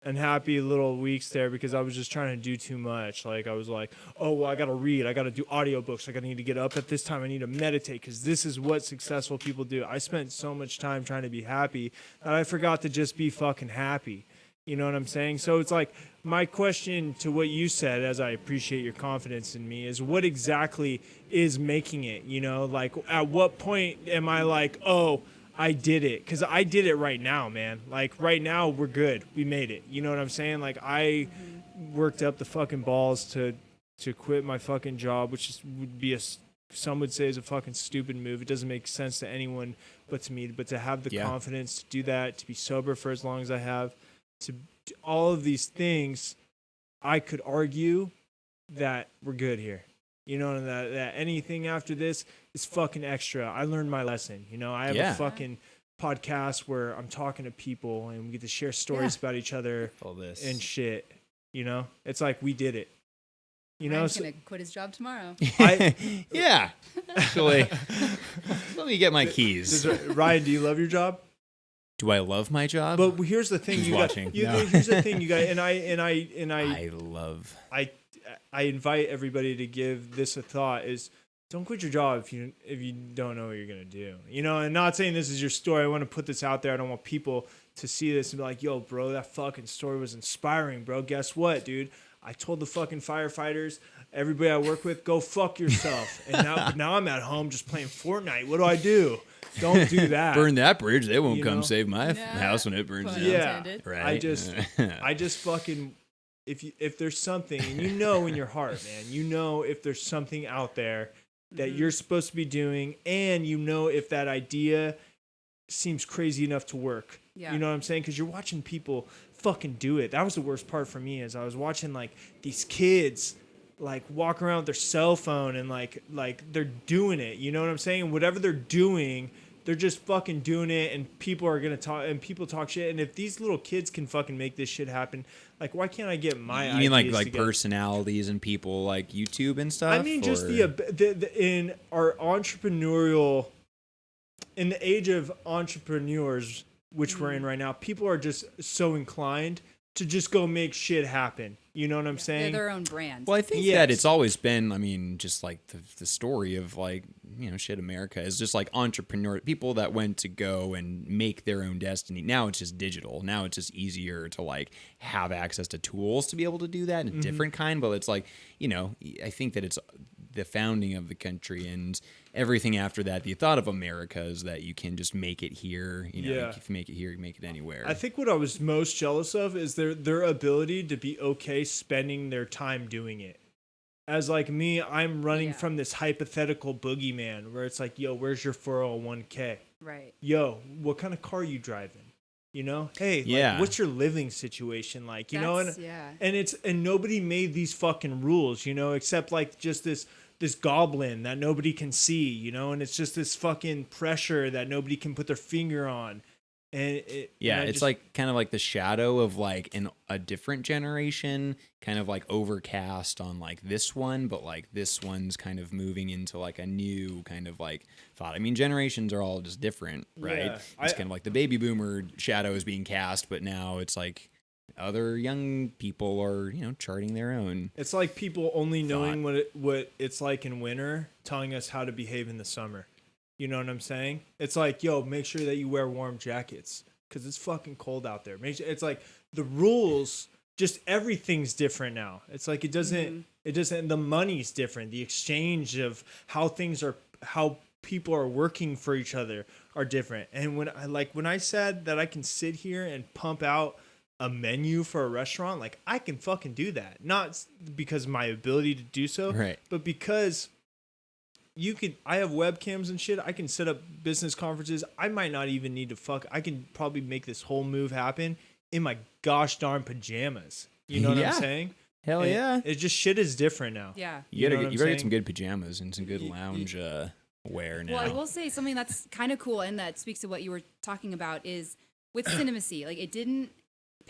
little weeks there because I was just trying to do too much. Like I was like, oh, well, I got to read. I got to do audiobooks. I need to get up at this time. I need to meditate because this is what successful people do. I spent so much time trying to be happy that I forgot to just be fucking happy. You know what I'm saying? So it's like my question to what you said, as I appreciate your confidence in me, is what exactly is making it? Like at what point am I like, oh, I did it? Because I did it right now, man. Like right now, we're good. We made it. You know what I'm saying? Like I worked up the fucking balls to quit my fucking job, which would be some would say is a fucking stupid move. It doesn't make sense to anyone but to me. But to have the confidence to do that, to be sober for as long as I have, to all of these things, I could argue that we're good here. And that anything after this is fucking extra. I learned my lesson. I have a fucking podcast where I'm talking to people and we get to share stories about each other and shit. It's like we did it. Ryan's gonna quit his job tomorrow. Actually, let me get my keys. Ryan, do you love your job? Do I love my job? But here's the thing, here's the thing, you got, and I invite everybody to give this a thought: is don't quit your job if you don't know what you're gonna do. And not saying this is your story. I want to put this out there. I don't want people to see this and be like, "Yo, bro, that fucking story was inspiring, bro." Guess what, dude? I told the fucking firefighters, everybody I work with, go fuck yourself. And now I'm at home just playing Fortnite. What do I do? Don't do that. Burn that bridge. They won't come save my house when it burns down. Yeah, right. I just fucking, if there's something, and in your heart, man, if there's something out there that you're supposed to be doing, and if that idea seems crazy enough to work. Yeah. You know what I'm saying? Because you're watching people fucking do it. That was the worst part for me, is I was watching like these kids like walk around with their cell phone and like they're doing it. You know what I'm saying? And whatever they're doing, they're just fucking doing it, and people are gonna talk, and people talk shit. And if these little kids can fucking make this shit happen, like why can't I get my ideas? You mean like personalities and people like YouTube and stuff? I mean, just the in our entrepreneurial, in the age of entrepreneurs, which we're in right now, people are just so inclined to just go make shit happen. You know what I'm saying? They're their own brand. Well, I think that it's always been, I mean, just like the story of like, shit, America is just like entrepreneur people that went to go and make their own destiny. Now it's just digital. Now it's just easier to like have access to tools to be able to do that in a different kind. But it's like, I think that it's the founding of the country and everything after that. The thought of America is that you can just make it here. If you make it here, you make it anywhere. I think what I was most jealous of is their ability to be okay spending their time doing it. As like me, I'm running from this hypothetical boogeyman where it's like, yo, where's your 401k? Right. Yo, what kind of car are you driving? Hey, like, what's your living situation like? And nobody made these fucking rules, except like just this goblin that nobody can see, and it's just this fucking pressure that nobody can put their finger on. And it's like kind of like the shadow of like a different generation kind of like overcast on like this one, but like this one's kind of moving into like a new kind of like thought. I mean, generations are all just different, right? Yeah, it's kind of like the baby boomer shadow is being cast, but now it's like other young people are, charting their own. It's like people only knowing what it's like in winter, telling us how to behave in the summer. You know what I'm saying? It's like, yo, make sure that you wear warm jackets because it's fucking cold out there. It's like the rules, just everything's different now. It's like it doesn't, the money's different. The exchange of how people are working for each other are different. And when I said that I can sit here and pump out a menu for a restaurant, like I can fucking do that. Not because of my ability to do so, right, but because I have webcams and shit. I can set up business conferences. I might not even need to I can probably make this whole move happen in my gosh darn pajamas. You know what I'm saying? Hell yeah. It's just shit is different now. Yeah. You gotta get some good pajamas and some good lounge wear now. Well, I will say something that's kind of cool and that speaks to what you were talking about is with Cinemacy. Like it didn't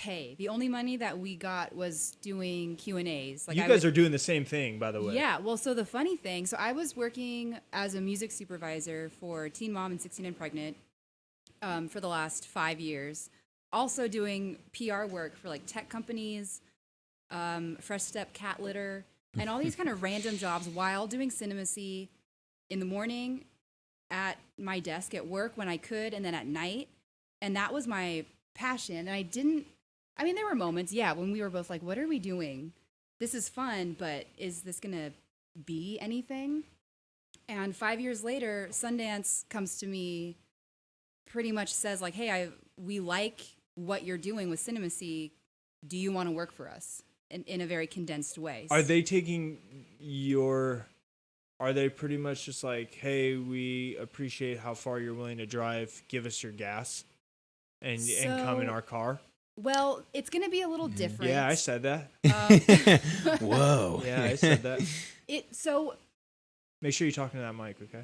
pay. The only money that we got was doing Q&As. Like you guys are doing the same thing, by the way. Yeah. Well, so the funny thing, so I was working as a music supervisor for Teen Mom and 16 and Pregnant for the last 5 years. Also doing PR work for like tech companies, Fresh Step Cat Litter, and all these kind of random jobs while doing Cinemacy in the morning at my desk at work when I could, and then at night. And that was my passion. And there were moments, when we were both like, what are we doing? This is fun, but is this going to be anything? And 5 years later, Sundance comes to me, pretty much says like, hey, we like what you're doing with Cinemacy. Do you want to work for us? In a very condensed way. Are they are they pretty much just like, hey, we appreciate how far you're willing to drive, give us your gas and come in our car? Well, it's going to be a little different. Yeah, I said that. Whoa. Yeah, I said that. So make sure you're talking to that mic, okay?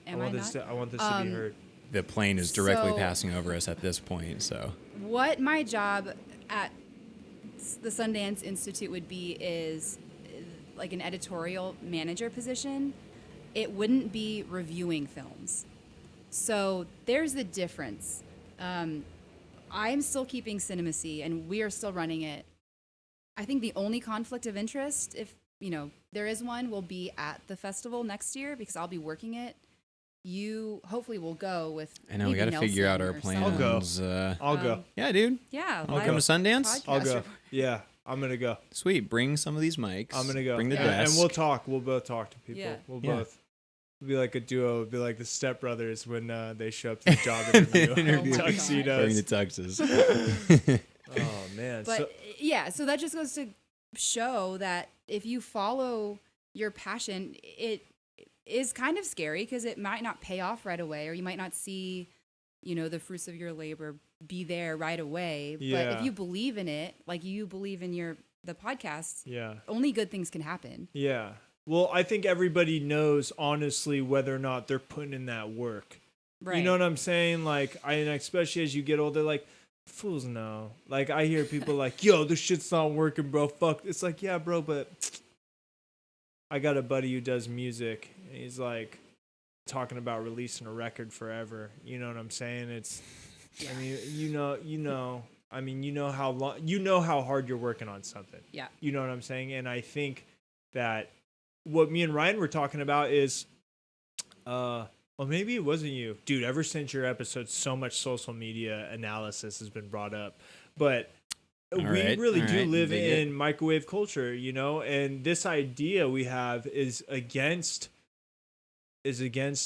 I want this to be heard. The plane is directly passing over us at this point, so. What my job at the Sundance Institute would be is like an editorial manager position. It wouldn't be reviewing films. So there's the difference. I'm still keeping Cinemacy and we are still running it. I think the only conflict of interest, if there is one, will be at the festival next year because I'll be working it. You hopefully will go with. I know we got to figure out our plans. I'll go. Yeah, dude. Yeah, I'll come to Sundance. I'll go. Yeah, I'm gonna go. Sweet. Bring some of these mics. I'm gonna go. Bring the desk. And we'll talk. We'll both talk to people. Yeah. We'll be like a duo. We'll be like the Step Brothers when they show up to the job interview. Tuxedos. Bring the tuxes. Oh man. But so that just goes to show that if you follow your passion, it is kind of scary because it might not pay off right away, or you might not see, the fruits of your labor be there right away. Yeah. But if you believe in it, like you believe in the podcast, yeah, only good things can happen. Yeah. Well, I think everybody knows honestly whether or not they're putting in that work. Right. You know what I'm saying? Like, and especially as you get older, like, fools know. Like, I hear people like, yo, this shit's not working, bro. Fuck. It's like, yeah, bro, but I got a buddy who does music. And he's like talking about releasing a record forever. You know what I'm saying? It's, I mean, I mean, how long, how hard you're working on something. Yeah. You know what I'm saying? And I think that what me and Ryan were talking about is, well, maybe it wasn't you. Dude, ever since your episode, so much social media analysis has been brought up. But we really do live in microwave culture, and this idea we have is against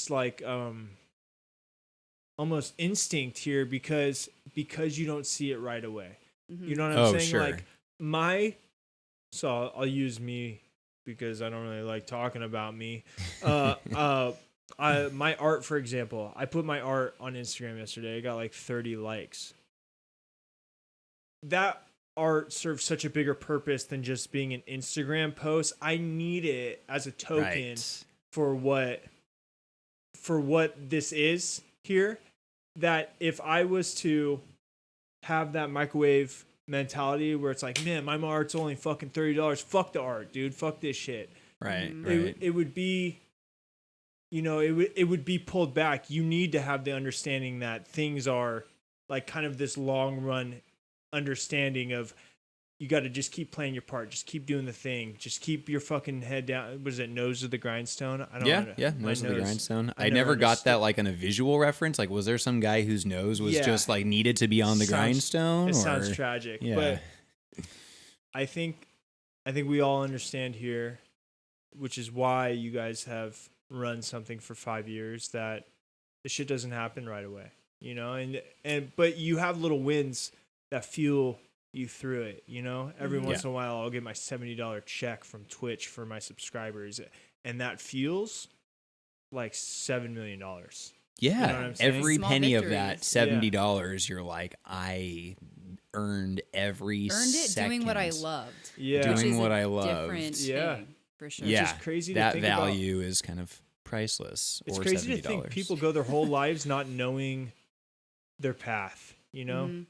like almost instinct here because you don't see it right away. Mm-hmm. You know what I'm saying? Sure. Like so I'll use me because I don't really like talking about me. My art, for example, I put my art on Instagram yesterday. I got like 30 likes. That art serves such a bigger purpose than just being an Instagram post. I need it as a token for what this is here. That if I was to have that microwave mentality where it's like, man, my art's only fucking $30. Fuck the art, dude. Fuck this shit. Right. It would be, it would be pulled back. You need to have the understanding that things are like kind of this long run understanding of you got to just keep playing your part. Just keep doing the thing. Just keep your fucking head down. Was it nose of the grindstone? I don't know. Yeah, nose of the grindstone. I never got that like in a visual reference. Like, was there some guy whose nose was just like needed to be on the grindstone? It sounds tragic. Yeah. But I think we all understand here, which is why you guys have run something for 5 years, that this shit doesn't happen right away. But you have little wins that fuel you through it. Every once in a while I'll get my $70 check from Twitch for my subscribers, and that feels like $7 million. Yeah, you know what I'm saying? every Small penny victories. of that $70, you're like, I earned every second. Doing what I loved. Yeah, Which doing is what a I loved. different thing, for sure. Yeah, which is crazy. That to think value is kind of priceless. It's or crazy $70. to think people go their whole lives not knowing their path. Mm-hmm.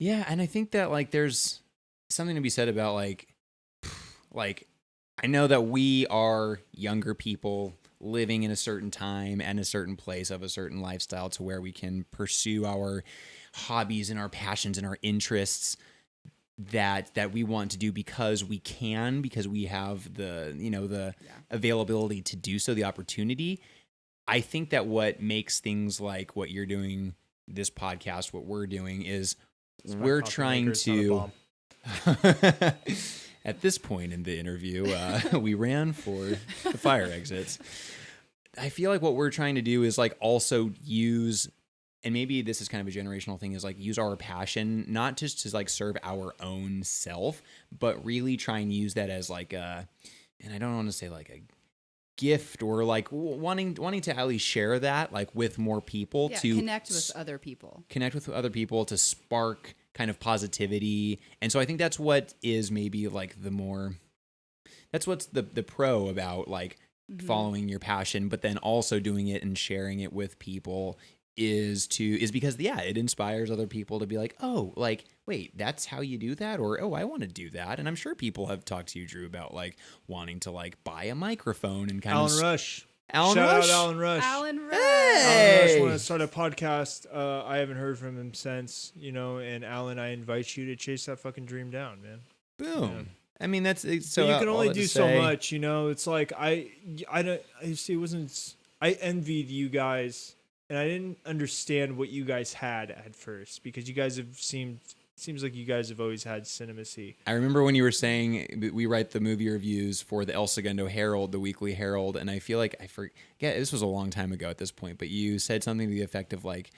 Yeah, and I think that like there's something to be said about like I know that we are younger people living in a certain time and a certain place of a certain lifestyle to where we can pursue our hobbies and our passions and our interests that we want to do because we have the the availability to do so, the opportunity. I think that what makes things like what you're doing, this podcast, what we're doing is we're trying to at this point in the interview, we ran for the fire exits. I feel like what we're trying to do is like also use, and maybe this is kind of a generational thing, is like use our passion, not just to like serve our own self, but really try and use that as like a, and I don't want to say like a gift or like wanting to at least share that like with more people, to connect with other people to spark kind of positivity. And so I think that's what is maybe like that's what's the pro about like following your passion, but then also doing it and sharing it with people is because it inspires other people to be like, oh, like, wait, that's how you do that? Or, oh, I want to do that. And I'm sure people have talked to you, Drew, about like wanting to like buy a microphone and kind Alan of Rush. Shout out Alan Rush. Alan Rush. Hey! Alan Rush wanted to start a podcast. I haven't heard from him since, and Alan, I invite you to chase that fucking dream down, man. Boom. Yeah. I mean, so but you can only do so much, It's like I don't. I see. It wasn't. I envied you guys, and I didn't understand what you guys had at first because you guys seems like you guys have always had Cinemacy. I remember when you were saying we write the movie reviews for the El Segundo Herald, the Weekly Herald, and I feel like I forget, this was a long time ago at this point, but you said something to the effect of like,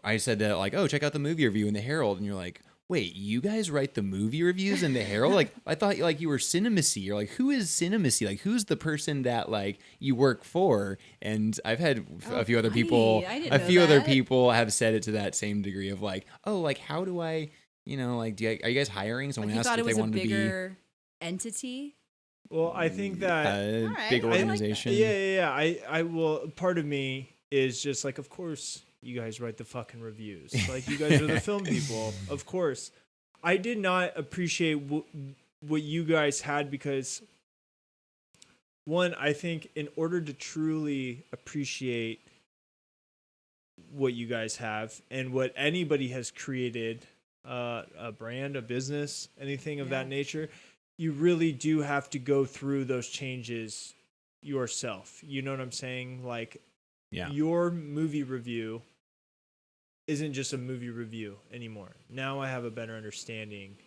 I said that like, oh, check out the movie review in the Herald, and you're like, wait, you guys write the movie reviews in the Herald? Like, I thought like you were Cinemacy. You're like, who is Cinemacy? Like, who's the person that like you work for? And I've had a few other people, other people have said it to that same degree of like, oh, like how do I, like, are you guys hiring? Someone asked if they wanted to be. You thought it was a bigger entity? Well, I think that big organization. Like yeah. I will. Part of me is just like, of course, you guys write the fucking reviews. Like, you guys are the film people. Of course. I did not appreciate what you guys had because, one, I think in order to truly appreciate what you guys have and what anybody has created, a brand, a business, anything of that nature, you really do have to go through those changes yourself. You know what I'm saying? Like, your movie review isn't just a movie review anymore. Now I have a better understanding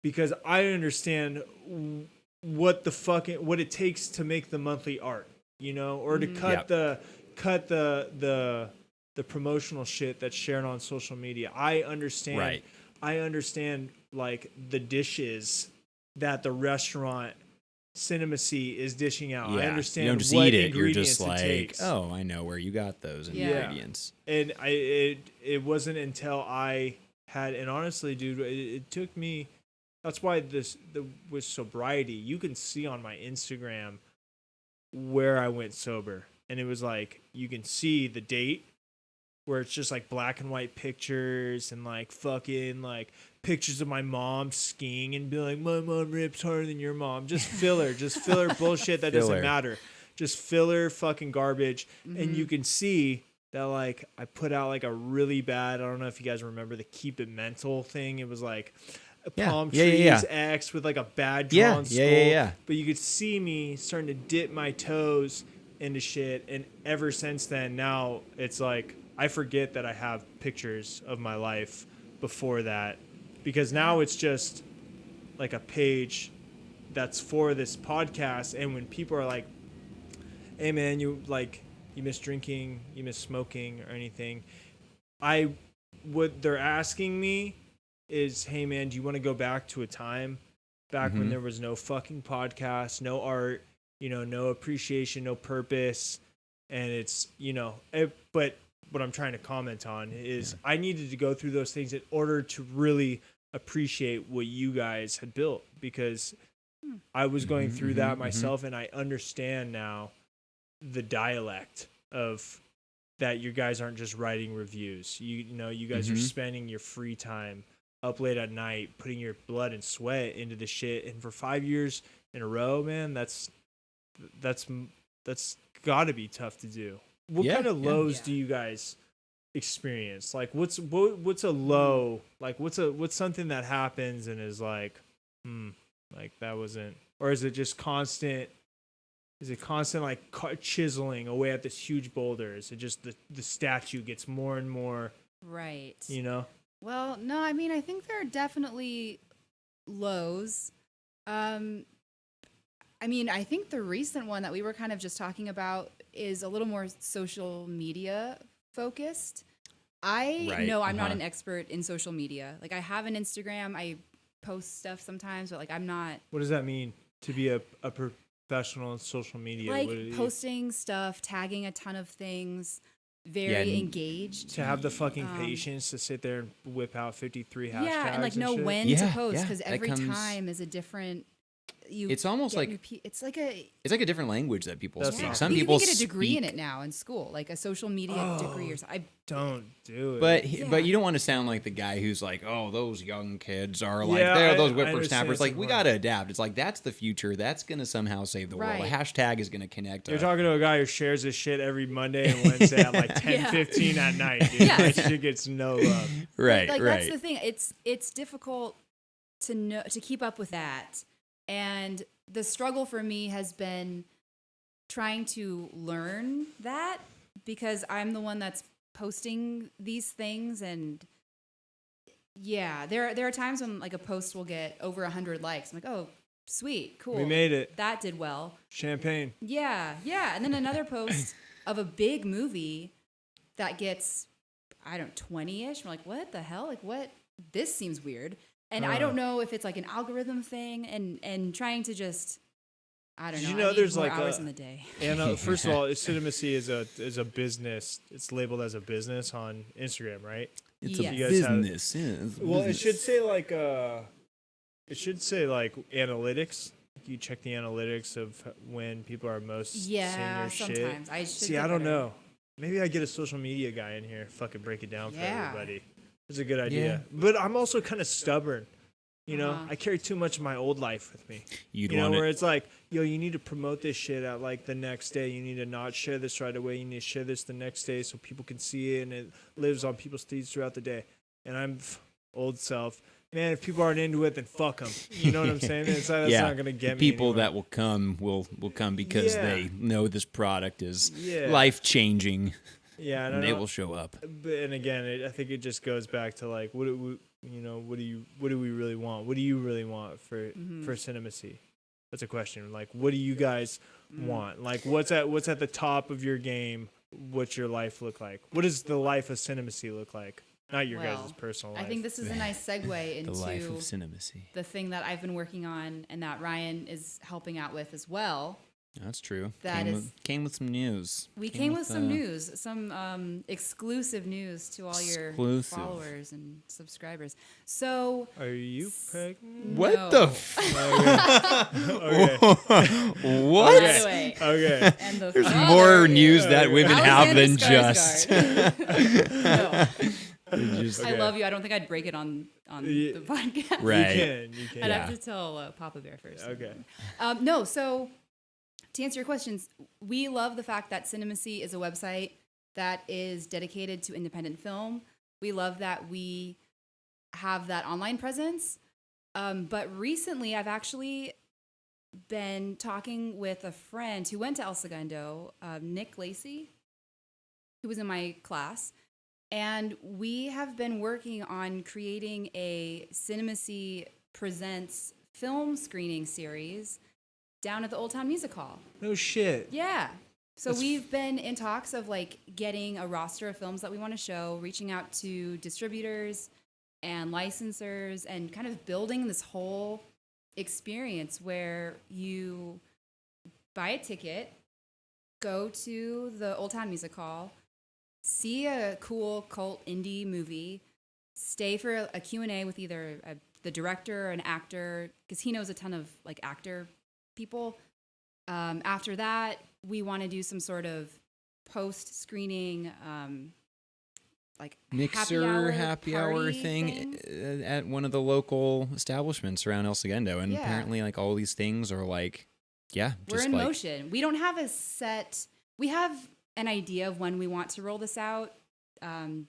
because I understand what it takes to make the monthly art, or to cut the promotional shit that's shared on social media. I understand. Right. I understand like the dishes that the restaurant Cinemacy is dishing out. Yeah. I understand. You don't just eat it. You're just like, oh, I know where you got those ingredients. And it wasn't until I had, and honestly, dude, it took me. That's why with sobriety, you can see on my Instagram where I went sober, and it was like you can see the date where it's just like black and white pictures and like fucking like pictures of my mom skiing and be like, my mom rips harder than your mom. Just filler bullshit that doesn't matter. Just filler fucking garbage. Mm-hmm. And you can see that like I put out like a really bad, I don't know if you guys remember the Keep It Mental thing. It was like palm trees X with like a bad drawn skull. Yeah. But you could see me starting to dip my toes into shit. And ever since then, now it's like I forget that I have pictures of my life before that. Because now it's just like a page that's for this podcast. And when people are like, hey, man, you miss drinking, you miss smoking or anything, what they're asking me is, hey, man, do you want to go back to a time back when there was no fucking podcast, no art, no appreciation, no purpose. And it's, but what I'm trying to comment on is I needed to go through those things in order to really appreciate what you guys had built, because I was going through that myself, and I understand now the dialect of that you guys aren't just writing reviews. You know, you guys are spending your free time up late at night, putting your blood and sweat into the shit. And for 5 years in a row, man, that's got to be tough to do. What kind of lows do you guys experience? Like, what's a low? Like, what's something that happens and is like, like that wasn't, or is it just constant? Is it constant like chiseling away at this huge boulder? Is it just the statue gets more and more? Right. You know. Well, no, I mean, I think there are definitely lows. I mean, I think the recent one that we were kind of just talking about is a little more social media focused. I know I'm not an expert in social media. Like, I have an Instagram. I post stuff sometimes, but like, I'm not. What does that mean to be a professional in social media? Like posting stuff, tagging a ton of things. Very engaged. To have the fucking patience to sit there and whip out 53 hashtags. Yeah, and like know when to post because every time is a different. It's almost like it's like a different language that people speak. Some you people can get a degree in it now in school, like a social media degree or something. Don't do it. But you don't want to sound like the guy who's like, oh, those young kids are like they're those whippersnappers. Like we gotta adapt. It's like that's the future. That's gonna somehow save the world. A hashtag is gonna connect. You're talking to a guy who shares this shit every Monday and Wednesday at like 10:15 at night. Dude. That shit gets no love. Right, like that's the thing. It's difficult to keep up with that. And the struggle for me has been trying to learn that because I'm the one that's posting these things. And yeah, there are times when like a post will get over 100 likes. I'm like, oh, sweet, cool. We made it. That did well. Champagne. Yeah. And then another post of a big movie that gets, 20-ish. I'm like, what the hell? Like, what? This seems weird. And I don't know if it's like an algorithm thing and trying to just, I don't know. You know, there's like hours in the day. And first of all, Cinemacy is a business. It's labeled as a business on Instagram, right? It's a business. Well, it should say like analytics. You check the analytics of when people are most seeing your sometimes. shit. I don't know. Maybe I get a social media guy in here. Fucking break it down for everybody. It's a good idea. Yeah. But I'm also kind of stubborn. You know, I carry too much of my old life with me. Where it's like, yo, you need to promote this shit at like the next day. You need to not share this right away. You need to share this the next day so people can see it and it lives on people's feeds throughout the day. And I'm old self. Man, if people aren't into it, then fuck them. You know what I'm saying? That's not going to get me people that will come will come because they know this product is life-changing. Yeah, and they will show up. And again, I think it just goes back to like, what do we really want? What do you really want for Cinemacy? That's a question. Like, what do you guys want? Like, what's at the top of your game? What's your life look like? What does the life of Cinemacy look like? Not your guys' personal life. I think this is a nice segue into the life of Cinemacy. The thing that I've been working on and that Ryan is helping out with as well. That's true. Came with some news. We came with some news, some exclusive news to all your followers and subscribers. So, are you pregnant? What the? Okay. What? Anyway, okay. And there's more news that women have than just. No. I love you. I don't think I'd break it on the podcast. Right. You can. I'd have to tell Papa Bear first. Okay. No, so to answer your questions, we love the fact that Cinemacy is a website that is dedicated to independent film. We love that we have that online presence. But recently, I've actually been talking with a friend who went to El Segundo, Nick Lacey, who was in my class. And we have been working on creating a Cinemacy Presents film screening series down at the Old Town Music Hall. No shit. Yeah. So we've been in talks of like getting a roster of films that we want to show, reaching out to distributors and licensors and kind of building this whole experience where you buy a ticket, go to the Old Town Music Hall, see a cool cult indie movie, stay for a Q&A with either the director or an actor, because he knows a ton of like actor people. After that, we want to do some sort of post screening like mixer happy hour party thing at one of the local establishments around El Segundo, and Yeah. apparently like all these things are like, yeah, We're just in like, motion. We don't have a set. We have an idea of when we want to roll this out,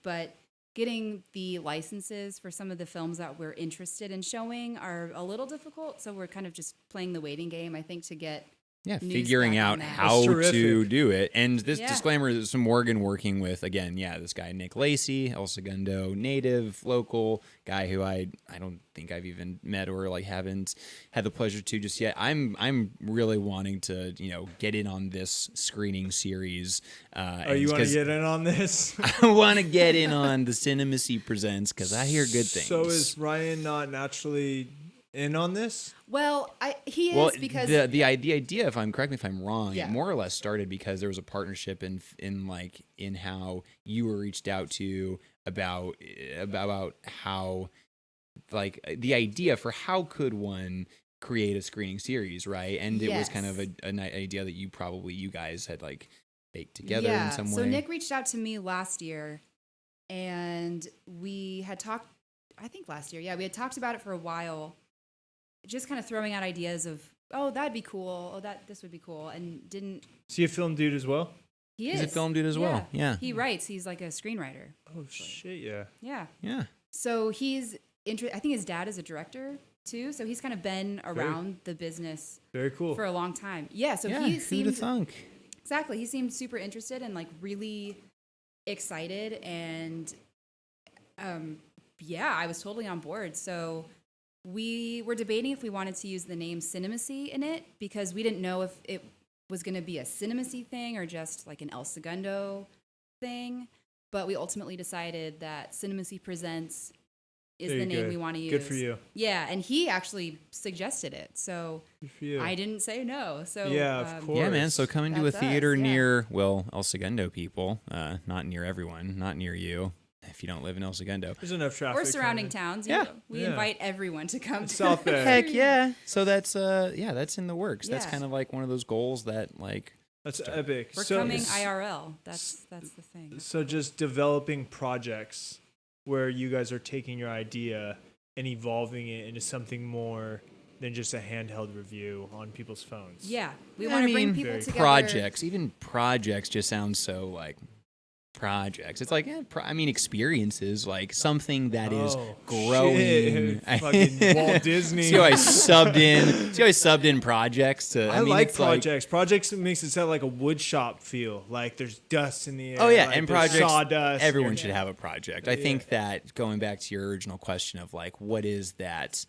but getting the licenses for some of the films that we're interested in showing are a little difficult. So we're kind of just playing the waiting game, I think, to get yeah, news figuring back on out that. how That's to terrific. do it. And this Yeah. disclaimer is some Morgan working with, again, yeah, this guy Nick Lacey, El Segundo native, local guy who I don't think I've even met or like haven't had the pleasure to just yet. I'm really wanting to, get in on this screening series. Oh, you want to get in on this? I want to get in on the Cinemacy Presents because I hear good things. So is Ryan not naturally in on this? Well, he is Well, because the idea, if I'm correct me if I'm wrong, Yeah. it more or less started because there was a partnership in how you were reached out to about how like the idea for how could one create a screening series, right? And it was kind of an idea that you guys had like baked together in some way. So Nick reached out to me last year, and we had talked. I think last year, we had talked about it for a while, just kind of throwing out ideas of, oh, that'd be cool. Oh, this would be cool, and didn't. Is he a film dude as well? He's a film dude as well. Yeah. He writes. He's like a screenwriter. Oh shit, yeah. Yeah. Yeah. So he's I think his dad is a director too. So he's kind of been around the business Very cool. for a long time. Yeah. So Yeah, he who'da seemed thunk? exactly. He seemed super interested and like really excited, and I was totally on board. So we were debating if we wanted to use the name Cinemacy in it because we didn't know if it was going to be a Cinemacy thing or just like an El Segundo thing. But we ultimately decided that Cinemacy Presents is Very the name good. we want to use. Good for you. Yeah, and he actually suggested it. So Good for you. I didn't say no. So Yeah, of course. Yeah, man. So coming to a That's us, theater yeah. near, El Segundo people, not near everyone, not near you, if you don't live in El Segundo. There's enough traffic. or surrounding coming towns. Yeah. We Yeah. invite everyone to come in. to South Bay. Heck yeah. So that's that's in the works. That's Yeah. kind of like one of those goals that like That's epic. We're so, coming IRL. That's the thing. So just developing projects where you guys are taking your idea and evolving it into something more than just a handheld review on people's phones. Yeah, we I want to bring mean, people very together. projects, even projects just sound so like projects. It's like, experiences, like something that is Oh, growing. shit. Fucking Walt Disney. See how I subbed in projects to. I mean, like it's projects. Projects makes it sound like a wood shop feel. Like there's dust in the air. Oh yeah, like and there's projects. Sawdust. Everyone should have a project. I Yeah. think that going back to your original question of like, what is that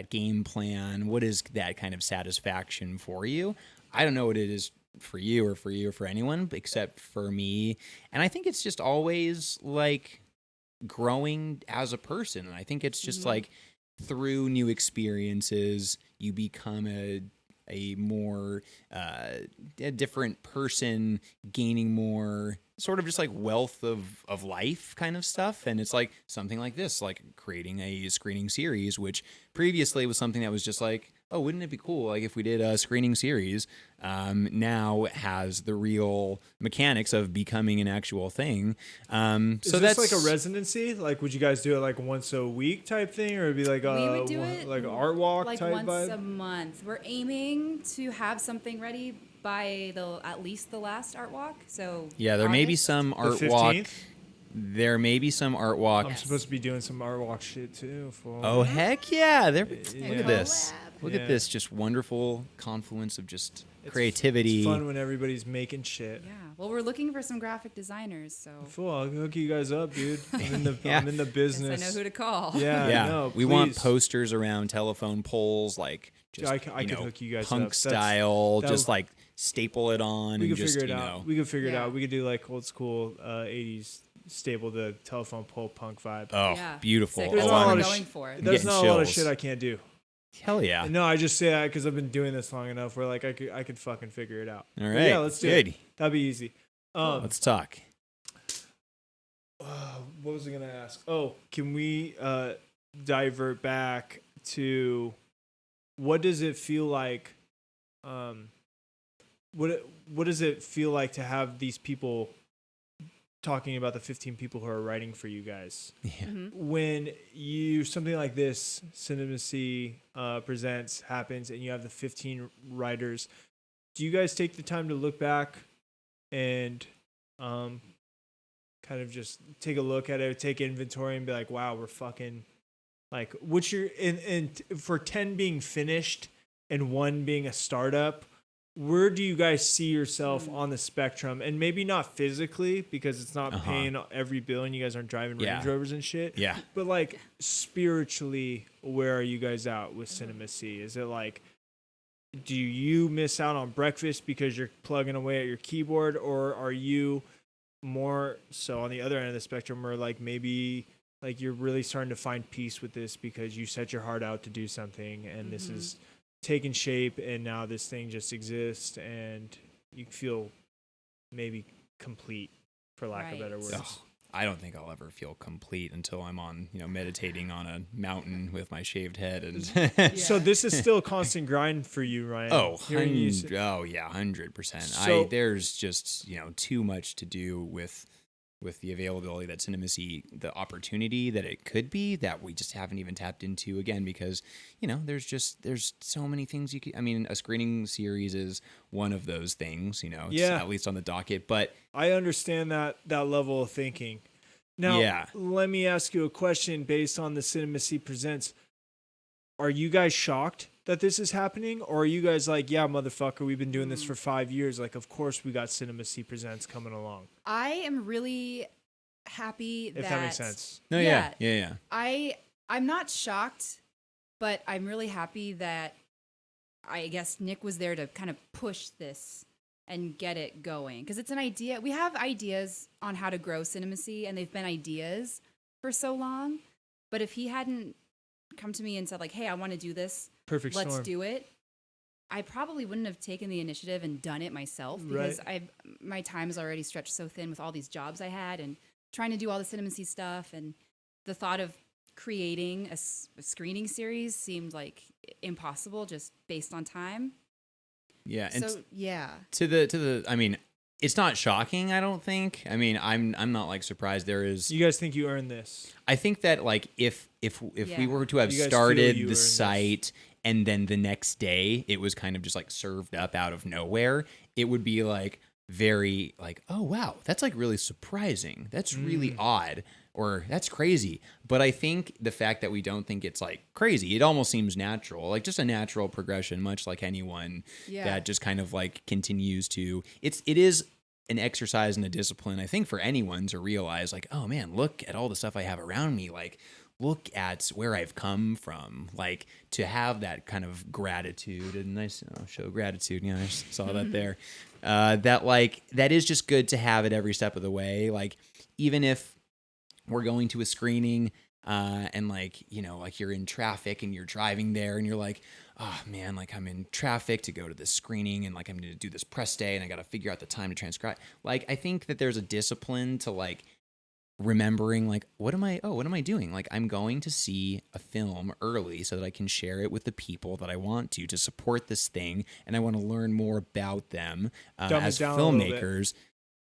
game plan? What is that kind of satisfaction for you? I don't know what it is for you or for anyone except for me. And I think it's just always like growing as a person. And I think it's just like through new experiences, you become a more a different person, gaining more sort of just like wealth of life kind of stuff. And it's like something like this, like creating a screening series, which previously was something that was just like, oh, wouldn't it be cool like if we did a screening series? Now it has the real mechanics of becoming an actual thing. Is So this that's like a residency? Like, would you guys do it like once a week type thing, or it'd be like We would do it like an art walk like type once vibe? a month. We're aiming to have something ready by at least the last art walk. So yeah, there may be August. some The art walk. 15th? There may be some art walk. I'm supposed to be doing some art walk shit too. Fool. Oh heck yeah! Look Yeah. at this. Look Yeah. at this just wonderful confluence of just It's- creativity. It's fun when everybody's making shit. Yeah. Well, we're looking for some graphic designers. So Fool, I'll hook you guys up, dude. I'm in the Yeah. I'm in the yes, business. I know who to call. Yeah, Yeah, no, we want please. posters around telephone poles, like just I could hook you guys punk up. That's- style, that just would- like staple it on We and could just figure it out. know. We could figure it Yeah. out. We could do like old school 80s staple the telephone pole punk vibe. Oh, Yeah. beautiful! Sick. There's That's not what a we're lot of going sh- for. There's getting not a lot of chills. shit I can't do. Hell yeah! No, I just say that because I've been doing this long enough where like I could fucking figure it out. All But right, yeah, let's do good. it. That'd be easy. Let's talk. What was I gonna ask? Oh, can we divert back to what does it feel like what does it feel like to have these people talking about the 15 people who are writing for you guys? Yeah. When something like this, Cinemacy presents, happens, and you have the 15 writers, do you guys take the time to look back and kind of just take a look at it, take inventory, and be like, wow, we're fucking, like, what's your, and for 10 being finished and 1 being a startup, where do you guys see yourself on the spectrum? And maybe not physically, because it's not paying every bill and you guys aren't driving Range Rovers and shit. Yeah. But like spiritually, where are you guys at with Cinemacy? Is it like, do you miss out on breakfast because you're plugging away at your keyboard, or are you more so on the other end of the spectrum, where like maybe like you're really starting to find peace with this because you set your heart out to do something and this is taking shape and now this thing just exists and you feel maybe complete, for lack of better words? Oh, I don't think I'll ever feel complete until I'm on, meditating on a mountain with my shaved head. And So this is still a constant grind for you, Ryan. Oh yeah, 100%. So, there's just, too much to do with the availability that Cinemacy, the opportunity that it could be, that we just haven't even tapped into, again, because, there's so many things you could, a screening series is one of those things, it's at least on the docket, but I understand that level of thinking. Now, let me ask you a question based on the Cinemacy Presents. Are you guys shocked that this is happening? Or are you guys like, yeah, motherfucker, we've been doing this for 5 years. Like, of course we got Cinemacy Presents coming along. I am really happy if that makes sense. No, yeah. I'm not shocked, but I'm really happy that I guess Nick was there to kind of push this and get it going. Because it's an idea. We have ideas on how to grow Cinemacy, and they've been ideas for so long. But if he hadn't come to me and said, like, hey, I want to do this, let's do it, I probably wouldn't have taken the initiative and done it myself, because my time is already stretched so thin with all these jobs I had and trying to do all the Cinemacy stuff. And the thought of creating a screening series seemed like impossible just based on time. Yeah. So, to the it's not shocking, I don't think. I'm not like surprised there is. You guys think you earned this? I think that like if we were to have started the site and then the next day it was kind of just like served up out of nowhere, it would be like very like, oh wow, that's like really surprising. That's really odd, or that's crazy. But I think the fact that we don't think it's like crazy, it almost seems natural, like just a natural progression, much like anyone that just kind of like continues to, it is an exercise and a discipline, I think, for anyone to realize like, oh man, look at all the stuff I have around me. Like, look at where I've come from, like to have that kind of gratitude and nice show gratitude. Yeah, I saw that there. That is just good to have it every step of the way. Like, even if we're going to a screening and like you're in traffic and you're driving there and you're like, oh man, like I'm in traffic to go to this screening and like I'm going to do this press day and I got to figure out the time to transcribe. Like, I think that there's a discipline to like remembering like, what am I doing? Like, I'm going to see a film early so that I can share it with the people that I want to support this thing. And I want to learn more about them as filmmakers,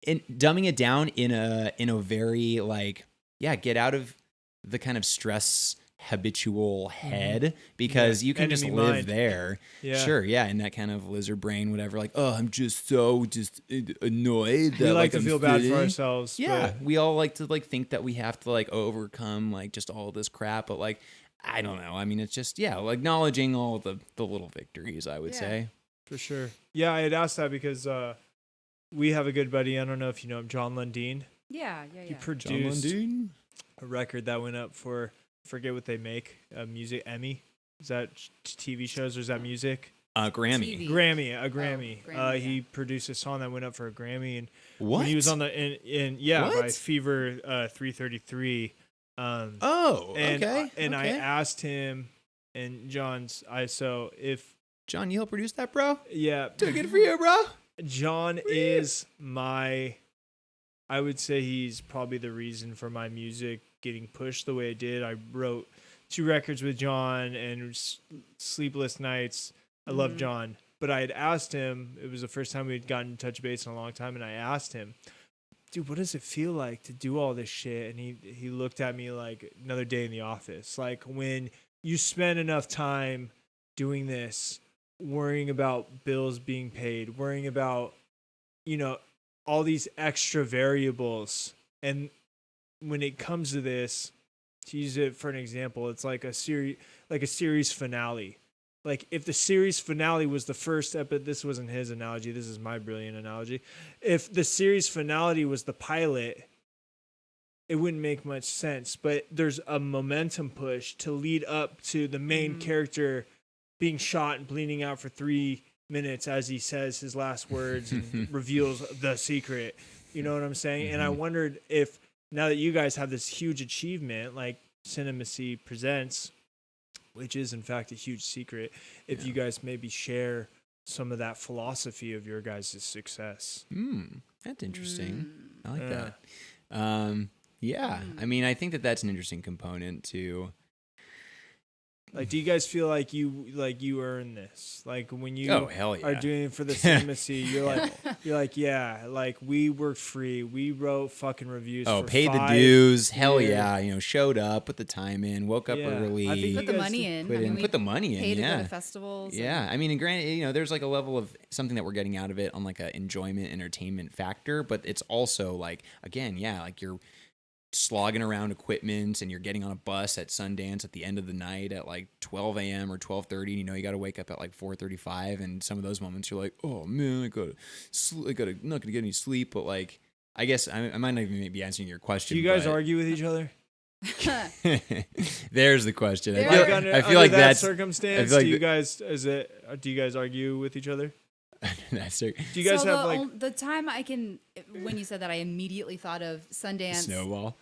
and dumbing it down in a very like, get out of the kind of stress habitual head, because you can just live mind there. Sure, in that kind of lizard brain, whatever, like, oh, I'm just annoyed that we like to feel bad for ourselves. We all like to like think that we have to like overcome like just all this crap, but like, I don't know, it's just acknowledging all the little victories, I would say. For sure. I had asked that because we have a good buddy, I don't know if you know him, John Lundeen. He produced a record that went up for, forget what they make, music Emmy. Is that TV shows or is that music? Grammy. TV. Grammy. Grammy, He produced a song that went up for a Grammy, and what? When he was on by Fever 333. And I asked him, and John's if John, you'll produce that, bro? Yeah, too good for you, bro. John is I would say he's probably the reason for my music getting pushed the way it did. I wrote 2 records with John and Sleepless Nights. I love John. But I had asked him, it was the first time we'd gotten touch base in a long time, and I asked him, dude, what does it feel like to do all this shit? And he looked at me like another day in the office. Like, when you spend enough time doing this, worrying about bills being paid, worrying about, all these extra variables. And when it comes to this, to use it for an example, it's like a series finale. Like, if the series finale was the first episode, this wasn't his analogy, this is my brilliant analogy. If the series finale was the pilot, it wouldn't make much sense. But there's a momentum push to lead up to the main character being shot and bleeding out for 3 minutes as he says his last words and reveals the secret. You know what I'm saying? And I wondered if, now that you guys have this huge achievement, like Cinemacy presents, which is in fact a huge secret, if you guys maybe share some of that philosophy of your guys' success. That's interesting. I like that. I mean, I think that's an interesting component to. Like, do you guys feel like you earn this? Like, when you are doing it for the Cinemacy, you're like, yeah, like, we worked free. We wrote fucking reviews. Paid the dues. Hell yeah. Showed up, put the time in, woke up early. Put the money in. Put the money in. Paid to go to festivals. Yeah. I mean, and granted, there's like a level of something that we're getting out of it on like a enjoyment, entertainment factor, but it's also like, again, like you're slogging around equipment and you're getting on a bus at Sundance at the end of the night at like 12 a.m. or 12:30. You got to wake up at like 4:35, and some of those moments you're like, oh man, I'm not gonna get any sleep. But like, I guess I might not even be answering your question. Do you guys argue with each other? There's the question. I feel like that circumstance. Do you guys argue with each other? Do you guys have the time when you said that, I immediately thought of Sundance. Snowball.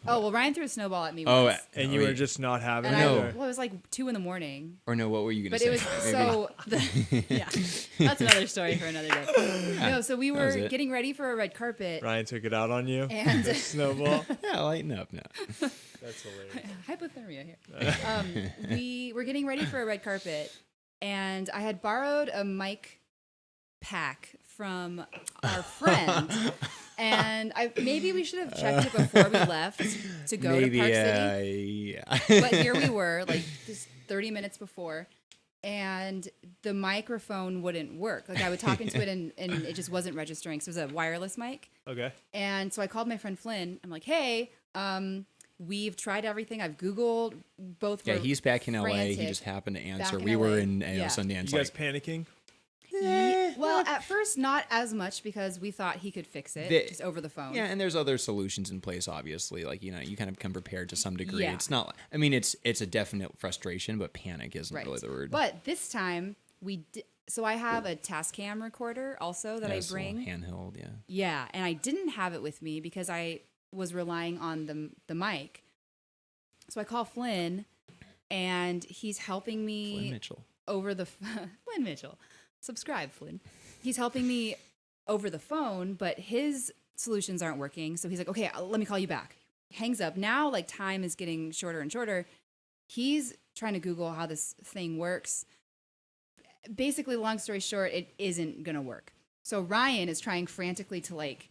Oh, well, Ryan threw a snowball at me once. And you were just not having it? Well, it was like 2 a.m. Or no, what were you going to say? But it was that's another story for another day. No, so we were getting ready for a red carpet. Ryan took it out on you? And snowball? Yeah, lighten up now. That's hilarious. Hypothermia here. We were getting ready for a red carpet, and I had borrowed a mic pack from our friend, and maybe we should have checked it before we left to go to Park City. But here we were, like just 30 minutes before, and the microphone wouldn't work. Like, I would talk into it, and it just wasn't registering. So it was a wireless mic. Okay. And so I called my friend Flynn. I'm like, hey, we've tried everything. I've Googled both. Yeah, he's back in LA. He just happened to answer. We were in Sundance. You guys panicking? Well, at first, not as much, because we thought he could fix it just over the phone. Yeah, and there's other solutions in place, obviously. Like, you kind of come prepared to some degree. Yeah. It's not, I mean, it's a definite frustration, but panic isn't really the word. But this time, so I have a Tascam recorder also that I bring. Handheld, yeah. Yeah, and I didn't have it with me because I was relying on the mic. So I call Flynn, and he's helping me. Flynn Mitchell. Flynn Mitchell. Subscribe, Flynn. He's helping me over the phone, but his solutions aren't working. So he's like, okay, let me call you back. Hangs up. Now, like, time is getting shorter and shorter. He's trying to Google how this thing works. Basically, long story short, it isn't going to work. So Ryan is trying frantically to, like,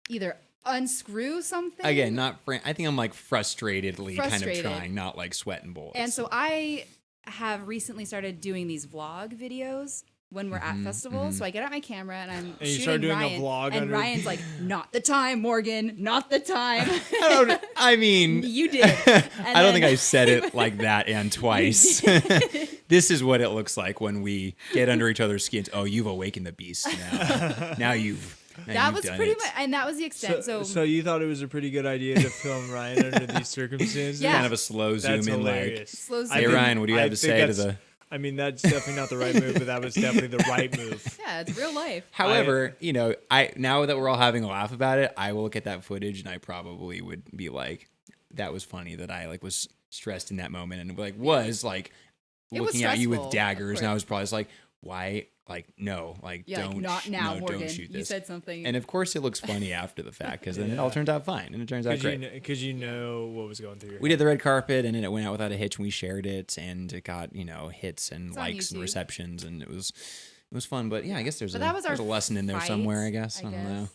either unscrew something. Again, I think I'm, like, frustratedly kind of trying, not, like, sweating bullets. And so I have recently started doing these vlog videos when we're at festivals. So I get out my camera and I'm shooting you start doing Ryan, a vlog and Ryan's like, not the time, Morgan, not the time. I mean, you did. I don't think I said it like that and twice. This is what it looks like when we get under each other's skins. Oh, you've awakened the beast now. That was pretty much, and that was the extent. So you thought it was a pretty good idea to film Ryan under these circumstances? Yeah. Kind of a slow zoom in, hilarious. Slow zoom. Hey Ryan, what do you have to say to the? I mean, that's definitely not the right move, but that was definitely the right move. Yeah, it's real life. However, now that we're all having a laugh about it, I will look at that footage and I probably would be like, that was funny that I like was stressed in that moment and looking at you with daggers, and I was probably just like, why, like, no, like, Yeah, don't, like, not now, no, Morgan. don't shoot this. You said something. And of course it looks funny after the fact, because then it all turns out fine, and it turns out great. Because you know what was going through your We head. did the red carpet, and then it went out without a hitch, and we shared it, and it got, hits and It's on likes and YouTube. receptions, and it was fun. But yeah, I guess there's But that was there's a our lesson in there fight, somewhere, I guess. I don't know.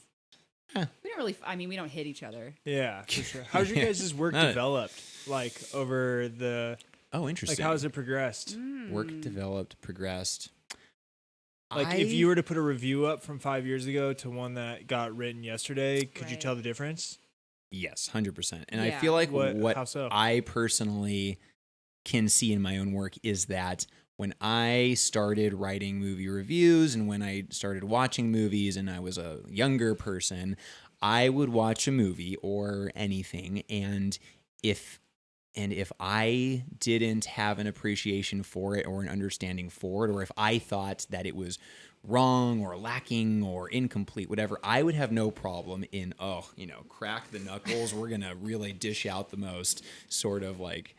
Huh. We don't really. I mean, we don't hit each other. Yeah, for sure. How's your guys' work developed? Like over the Oh, interesting. like, how has it progressed? Work developed, progressed. Like, if you were to put a review up from 5 years ago to one that got written yesterday, could you Right. tell the difference? Yes, 100%. And I Yeah. feel like How so? I personally can see in my own work is that when I started writing movie reviews and when I started watching movies and I was a younger person, I would watch a movie or anything, and if I didn't have an appreciation for it or an understanding for it, or if I thought that it was wrong or lacking or incomplete, whatever, I would have no problem in, crack the knuckles. We're going to really dish out the most sort of like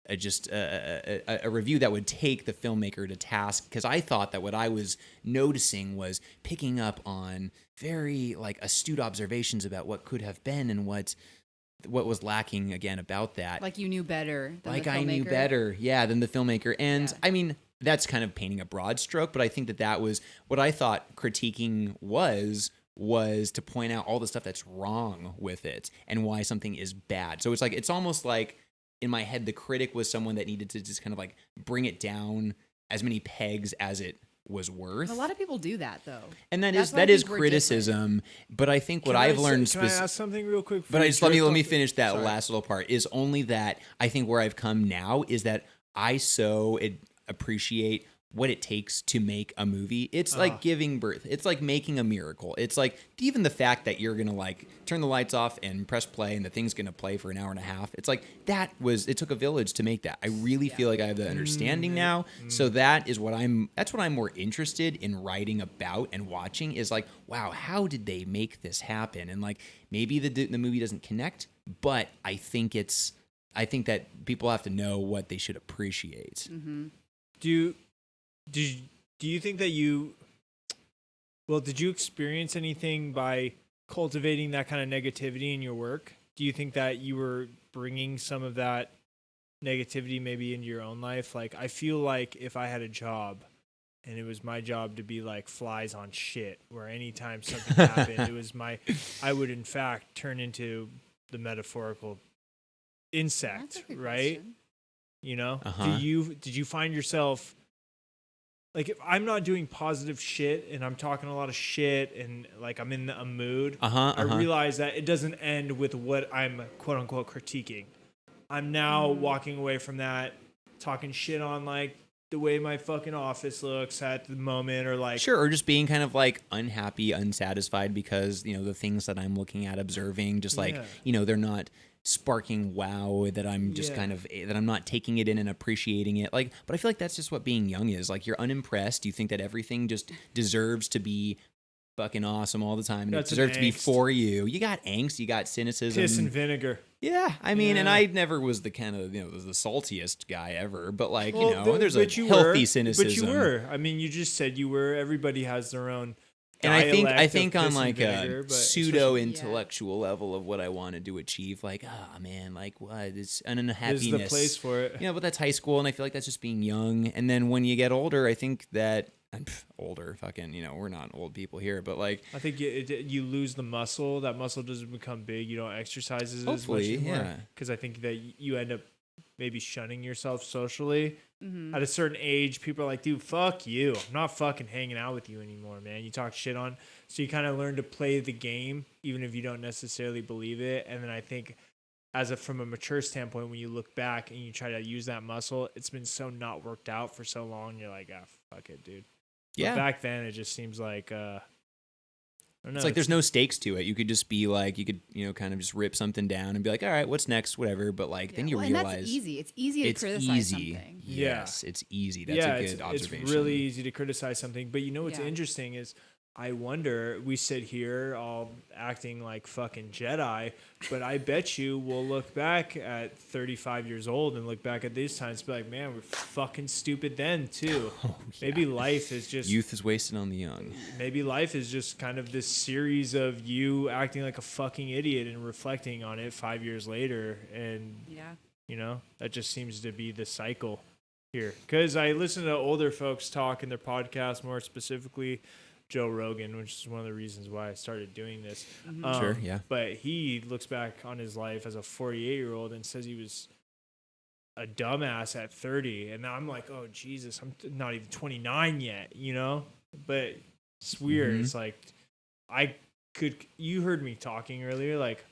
a review that would take the filmmaker to task. Because I thought that what I was noticing was picking up on very like astute observations about what could have been and what was lacking again about that. Like you knew better. Than Like the I knew filmmaker. better, than the filmmaker. And Yeah. I mean, that's kind of painting a broad stroke, but I think that was what I thought critiquing was to point out all the stuff that's wrong with it and why something is bad. So it's almost like in my head, the critic was someone that needed to just kind of like bring it down as many pegs as it was worth. A lot of people do that though. And That's why I that is think we're criticism, but I think what I've learned Can I ask something real quick? but let me Sorry. finish that last little part. Is only that I think where I've come now is that I so appreciate what it takes to make a movie. It's like giving birth. It's like making a miracle. It's like even the fact that you're gonna like turn the lights off and press play and the thing's gonna play for an hour and a half. It's like it took a village to make that. I really feel like I have the understanding now. So that's what I'm more interested in writing about and watching is like, wow, how did they make this happen? And like maybe the movie doesn't connect, but I think that people have to know what they should appreciate. Mm-hmm. Do you think that did you experience anything by cultivating that kind of negativity in your work? Do you think that you were bringing some of that negativity maybe into your own life? Like, I feel like if I had a job and it was my job to be like flies on shit, where anytime something happened, I would in fact turn into the metaphorical insect, That's a good right? question. You know, Uh-huh. did you find yourself like, if I'm not doing positive shit and I'm talking a lot of shit and like I'm in a mood, I realize that it doesn't end with what I'm quote unquote critiquing. I'm now walking away from that, talking shit on like the way my fucking office looks at the moment, or like Sure, or just being kind of like unhappy, unsatisfied because, the things that I'm looking at, observing, just like, they're not sparking wow, that I'm just kind of, that I'm not taking it in and appreciating it. Like, but I feel like that's just what being young is. Like, you're unimpressed. You think that everything just deserves to be fucking awesome all the time. And That's it deserves to be angst. for you. You got angst, you got cynicism. piss and vinegar. Yeah, I mean, and Yeah. I never was the kind of, the saltiest guy ever, but like, Well, there's a but you healthy were, cynicism. But you were. I mean, you just said you were. Everybody has their own. And I dialect think of on piss and like vinegar, a but pseudo especially- intellectual level of what I wanted to achieve, like, man, like what? It's an This unhappiness. is the place for it. But that's high school, and I feel like that's just being young. And then when you get older, I think that older, fucking, we're not old people here, but like, I think you lose the muscle. That muscle doesn't become big. You don't exercise as much Hopefully, anymore. yeah. Because I think that you end up maybe shunning yourself socially. Mm-hmm. At a certain age, people are like, dude, fuck you. I'm not fucking hanging out with you anymore, man. You talk shit on. So you kind of learn to play the game, even if you don't necessarily believe it. And then I think from a mature standpoint, when you look back and you try to use that muscle, it's been so not worked out for so long. You're like, fuck it, dude. yeah. But back then, it just seems like, I don't know. It's like there's no stakes to it. You could just be like, kind of just rip something down and be like, all right, what's next, whatever. But like, then you And realize that's easy. It's easy to criticize easy. something. Yes, it's easy. That's a good observation. It's really easy to criticize something. But you know what's Yeah. interesting is I wonder, we sit here all acting like fucking Jedi, but I bet you we'll look back at 35 years old and look back at these times and be like, man, we're fucking stupid then too. Oh, yeah. Maybe life is just... Youth is wasted on the young. Maybe life is just kind of this series of you acting like a fucking idiot and reflecting on it 5 years later. And, you know, that just seems to be the cycle here. Because I listen to older folks talk in their podcast, more specifically Joe Rogan, which is one of the reasons why I started doing this. Sure, yeah. But he looks back on his life as a 48-year-old and says he was a dumbass at 30. And I'm like, oh, Jesus, I'm not even 29 yet, you know? But it's weird. Mm-hmm. It's like, you heard me talking earlier, like,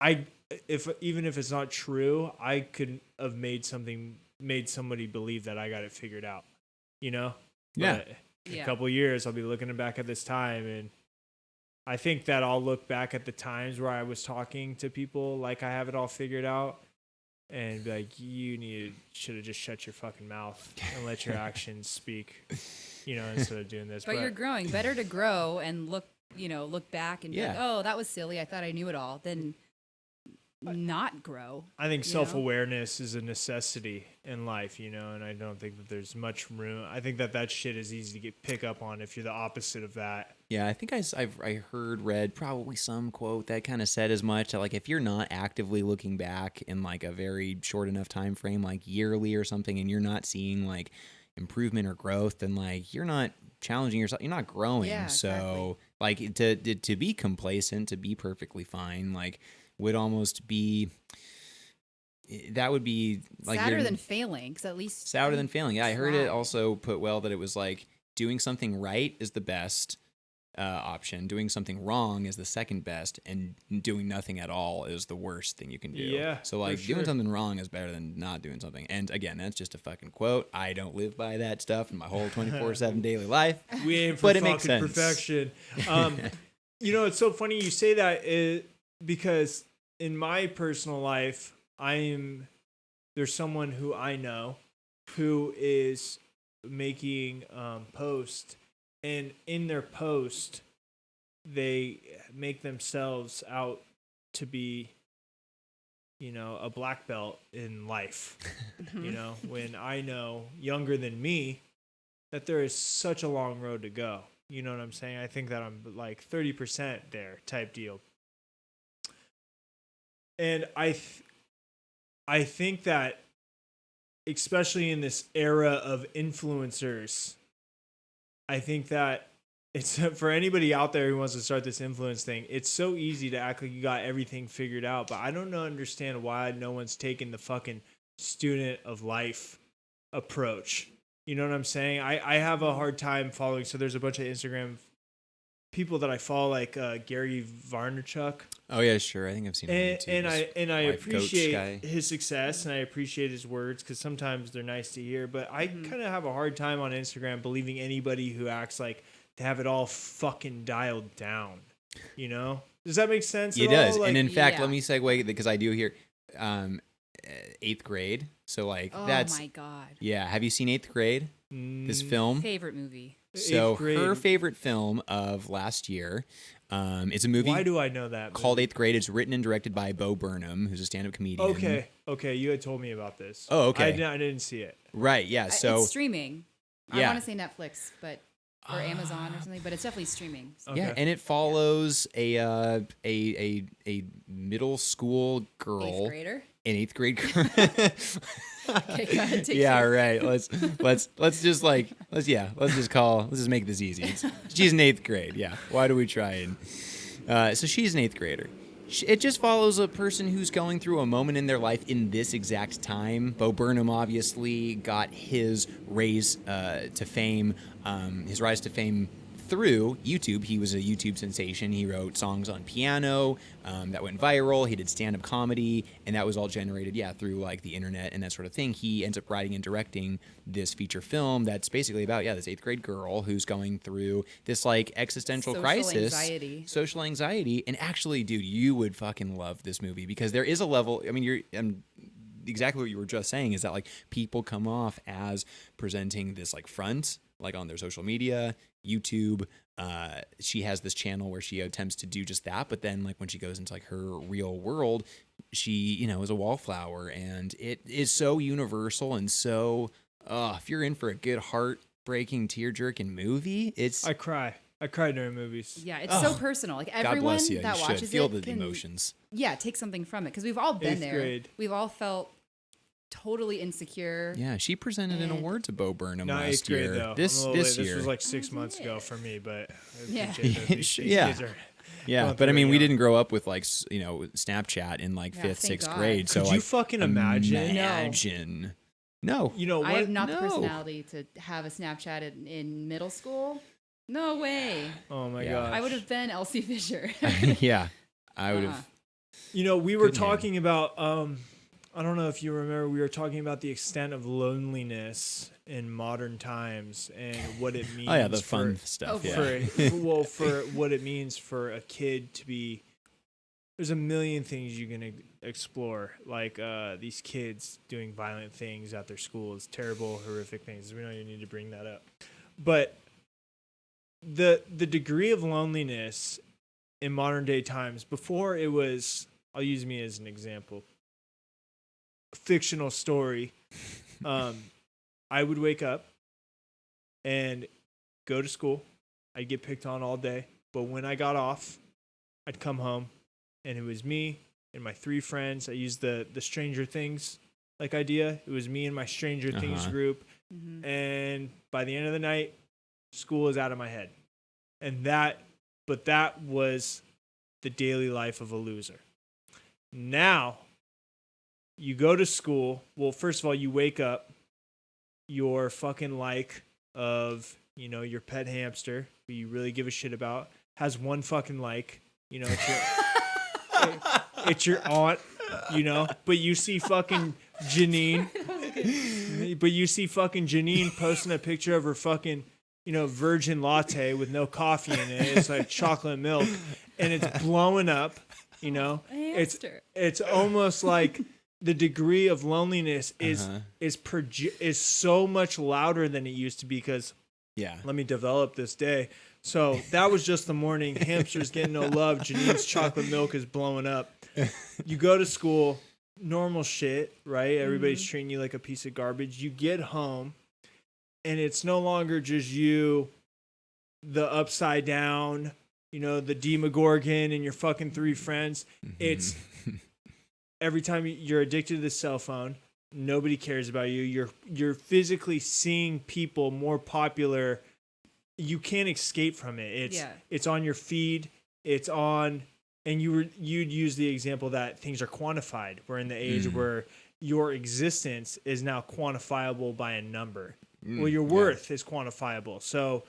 even if it's not true, I could have made somebody believe that I got it figured out, you know? Yeah. But in a couple of years, I'll be looking back at this time, and I think that I'll look back at the times where I was talking to people like I have it all figured out, and be like, you should have just shut your fucking mouth and let your actions speak, you know, instead of doing this. But you're growing. Better to grow and look back and be like, oh, that was silly. I thought I knew it all. Than not grow. I think self-awareness is a necessity in life, you know, and I don't think that there's much room. I think that shit is easy to pick up on if you're the opposite of that. Yeah, I think I read probably some quote that kind of said as much, that like if you're not actively looking back in like a very short enough time frame, like yearly or something, and you're not seeing like improvement or growth, then like you're not challenging yourself, you're not growing. Yeah, so like to be complacent, to be perfectly fine, like would almost be, that would be like sadder than failing, because at least sadder than failing. Yeah, I heard it also put well that it was like doing something right is the best option, doing something wrong is the second best, and doing nothing at all is the worst thing you can do. Yeah, so like doing something wrong is better than not doing something. And again, that's just a fucking quote. I don't live by that stuff in my whole 24/7 daily life. We aim for but it fucking makes sense. perfection. You know, it's so funny you say that, because in my personal life, there's someone who I know who is making posts, and in their post, they make themselves out to be, you know, a black belt in life. You know, when I know, younger than me, that there is such a long road to go. You know what I'm saying? I think that I'm like 30% there type deal. And I think that, especially in this era of influencers, I think that it's for anybody out there who wants to start this influence thing, it's so easy to act like you got everything figured out. But I don't understand why no one's taking the fucking student of life approach. You know what I'm saying? I have a hard time following. So there's a bunch of Instagram people that I follow, like Gary Vaynerchuk. Oh yeah, sure. I think I've seen him. And I appreciate his success, and I appreciate his words, because sometimes they're nice to hear. But I kind of have a hard time on Instagram believing anybody who acts like they have it all fucking dialed down. You know? Does that make sense? It does. Like, and in fact, let me segue, because I do hear 8th grade. So like that's. Oh my God. Yeah. Have you seen 8th grade? This film? Favorite movie. So her favorite film of last year, it's a movie. Why do I know that? Called 8th Grade. It's written and directed by Bo Burnham, who's a stand-up comedian. Okay, you had told me about this. Oh, okay. I didn't see it. Right, yeah. So it's streaming. Yeah. I want to say Netflix, or Amazon or something, but it's definitely streaming. So. Yeah, and it follows a middle school girl. 8th grader. An 8th grade girl. Okay, go ahead, yeah, right. Let's just make this easy. She's in 8th grade. Yeah. Why do we try and? So she's an 8th grader. It just follows a person who's going through a moment in their life in this exact time. Bo Burnham obviously got his rise to fame through YouTube. He was a YouTube sensation. He wrote songs on piano that went viral. He did stand-up comedy, and that was all generated, through like the internet and that sort of thing. He ends up writing and directing this feature film that's basically about this 8th grade girl who's going through this like existential crisis, social anxiety. And actually, dude, you would fucking love this movie, because there is a level. I mean, exactly what you were just saying is that like people come off as presenting this like front, like on their social media, YouTube, she has this channel where she attempts to do just that, but then like when she goes into like her real world, she, you know, is a wallflower, and it is so universal and so if you're in for a good heartbreaking tear-jerking movie, I cry during movies. Yeah, it's so personal. Like everyone God bless you. that You watches should feel it the can, emotions. yeah, take something from it because we've all been 8th there. grade. We've all felt totally insecure. Yeah, she presented an award to Bo Burnham Not last 8th grade year. though. This year. year. This was like 6 months ago for me, but I Yeah. appreciate that these Yeah. kids are Yeah, going but I through mean, it we young. didn't grow up with like Snapchat in like Yeah, 5th, thank 6th God. grade. So Could you like, fucking imagine? Imagine. No. You know what? I have not No. the personality to have a Snapchat in middle school. No way. Oh my Yeah. god. I would have been Elsie Fisher. Yeah, I would have. You know, we were Good name. talking about I don't know if you remember, we were talking about the extent of loneliness in modern times and what it means. Oh yeah, the fun for, stuff. Oh, Yeah. for what it means for a kid to be. There's a million things you can explore, like these kids doing violent things at their schools, terrible, horrific things. We don't even need to bring that up. But the degree of loneliness in modern day times, before it was, I'll use me as an example, fictional story. I would wake up and go to school. I'd get picked on all day, but when I got off, I'd come home and it was me and my 3 friends. I used the Stranger Things like idea. It was me and my Stranger Things group. Mhm. And by the end of the night, school is out of my head. And that was the daily life of a loser. Now, you go to school. Well, first of all, you wake up. Your fucking like of, you know, your pet hamster, who you really give a shit about, has 1 fucking like. You know, it's your aunt, you know. But you see fucking Janine. But you see fucking Janine posting a picture of her fucking, you know, virgin latte with no coffee in it. It's like chocolate milk, and it's blowing up. You know, it's almost like the degree of loneliness is so much louder than it used to be. Because let me develop this day. So that was just the morning. Hamster's getting no love. Janine's chocolate milk is blowing up. You go to school, normal shit, right? Everybody's treating you like a piece of garbage. You get home, and it's no longer just you, the upside down, you know, the Demogorgon and your fucking 3 friends. It's every time you're addicted to the cell phone, nobody cares about you. You're physically seeing people more popular. You can't escape from it. It's on your feed. It's on, and you'd use the example that things are quantified. We're in the age where your existence is now quantifiable by a number. Well, your worth is quantifiable. So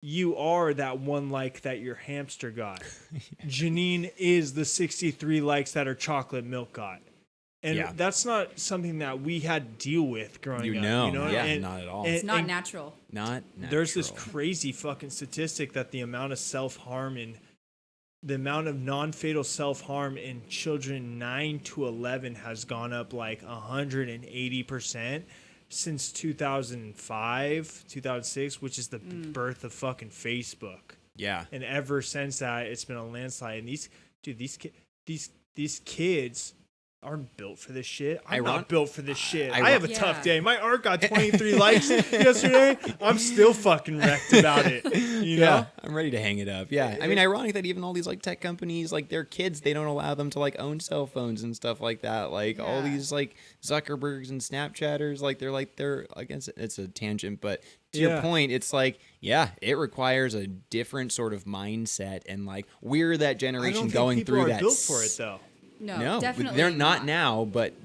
you are that 1 like that your hamster got. Janine is the 63 likes that her chocolate milk got. And that's not something that we had to deal with growing up. You know? Not at all. It's not natural. Not natural. There's this crazy fucking statistic that the amount of self-harm and the amount of non-fatal self-harm in children 9 to 11 has gone up like 180% since 2005, 2006, which is the birth of fucking Facebook. Yeah. And ever since that, it's been a landslide. And these kids aren't built for this shit. I'm not built for this shit. I have a tough day. My art got 23 likes yesterday. I'm still fucking wrecked about it. You know? I'm ready to hang it up. Yeah. I mean, ironic that even all these like tech companies, like their kids, they don't allow them to like own cell phones and stuff like that. Like all these like Zuckerbergs and Snapchatters, they're against it. It's a tangent, but to your point, it's like, it requires a different sort of mindset, and like we're that generation going through that. I don't think people are built for it though. No, definitely they're not now, but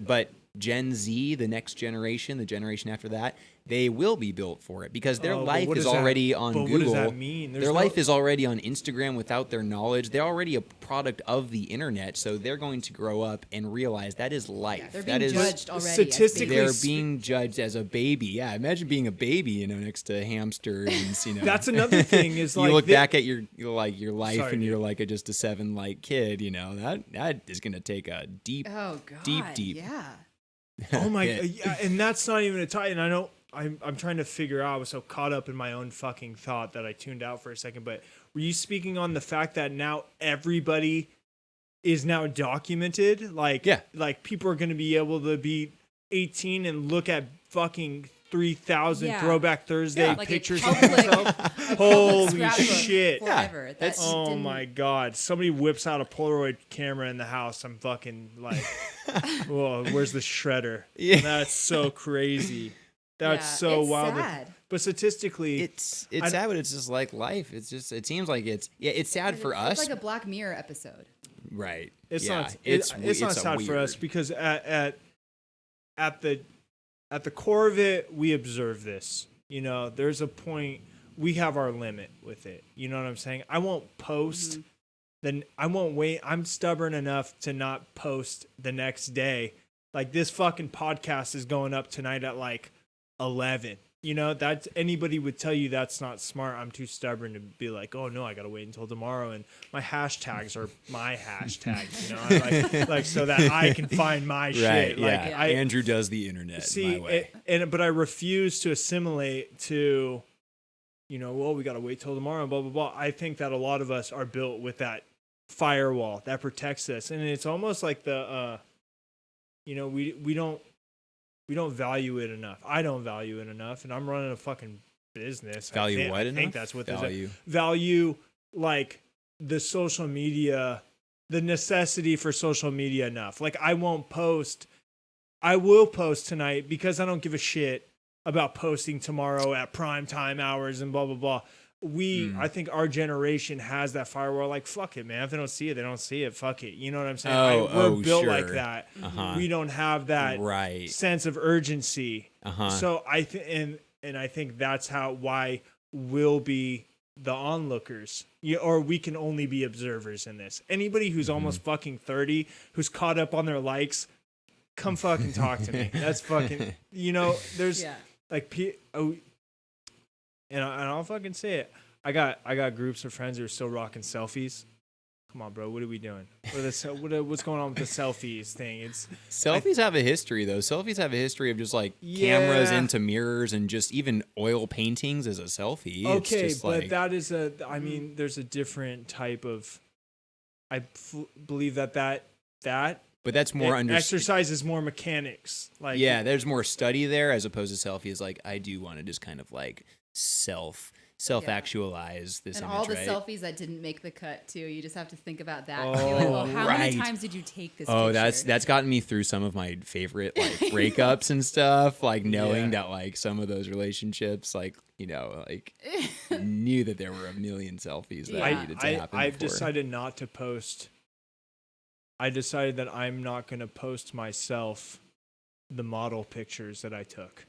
Gen Z, the next generation, the generation after that, they will be built for it because their life is already on Google. What does that mean? Their life is already on Instagram without their knowledge. They're already a product of the internet, so they're going to grow up and realize that is life. They're being judged already. Statistically, they're being judged as a baby. Yeah, imagine being a baby, you know, next to hamsters. You know, that's another thing. Is like you look back at your life, and you're like just a 7 like kid. You know that is going to take a deep. Oh God. Deep. Yeah. Oh my God. Yeah, and that's not even a tie. And I know I'm trying to figure out. I was so caught up in my own fucking thought that I tuned out for a second. But were you speaking on the fact that now everybody is now documented? Like, like people are going to be able to be 18 and look at fucking 3,000 Throwback Thursday pictures of themselves. Holy shit! Forever. Yeah. Oh my god! Somebody whips out a Polaroid camera in the house. I'm fucking like, whoa! Where's the shredder? Yeah, that's so crazy. That's so wild. Sad. But statistically, it's sad, but it's just like life. It's just, it seems like it's sad for us. It's like a Black Mirror episode. Right. It's not. It's not sad for us because at the core of it, we observe this. You know, there's a point, we have our limit with it. You know what I'm saying? I won't post, then I won't wait. I'm stubborn enough to not post the next day. Like, this fucking podcast is going up tonight at like 11. You know, that's, anybody would tell you that's not smart. I'm too stubborn to be like, oh no, I gotta wait until tomorrow, and my hashtags are my hashtags, you know, like so that I can find my shit. Like, Andrew does the internet. See, my way. But I refuse to assimilate to, you know, well, we gotta wait till tomorrow, blah blah blah. I think that a lot of us are built with that firewall that protects us, and it's almost like the, you know, we don't value it enough. I don't value it enough, and I'm running a fucking business. Value what enough? I think that's what value. Value, like, the social media, the necessity for social media enough. Like, I won't post. I will post tonight because I don't give a shit about posting tomorrow at prime time hours and blah blah blah. I think our generation has that firewall. Like, fuck it, man. If they don't see it, they don't see it. Fuck it. You know what I'm saying? We're built like that. We don't have that sense of urgency. So I think, and I think that's why we'll be the onlookers, or we can only be observers in this. Anybody who's almost fucking 30, who's caught up on their likes, come fucking talk to me. That's fucking, you know, there's like, and I'll fucking say it. I got groups of friends who are still rocking selfies. Come on, bro. What are we doing? What's going on with the selfies thing? Selfies have a history, though. Selfies have a history of just like cameras into mirrors and just even oil paintings as a selfie. Okay, it's just but that is I mean, there's a different type of. I believe that. But that's more exercise is more mechanics. Like, yeah, there's more study there as opposed to selfies. Like, I do want to just kind of like self-actualize this and image, all the selfies that didn't make the cut too. You just have to think about that. Like, well, how many times did you take this picture? That's gotten me through some of my favorite like breakups and stuff, like knowing that like some of those relationships, like, you know, like knew that there were a million selfies that needed to happen. I've decided not to post. I decided that I'm not going to post myself the model pictures that I took.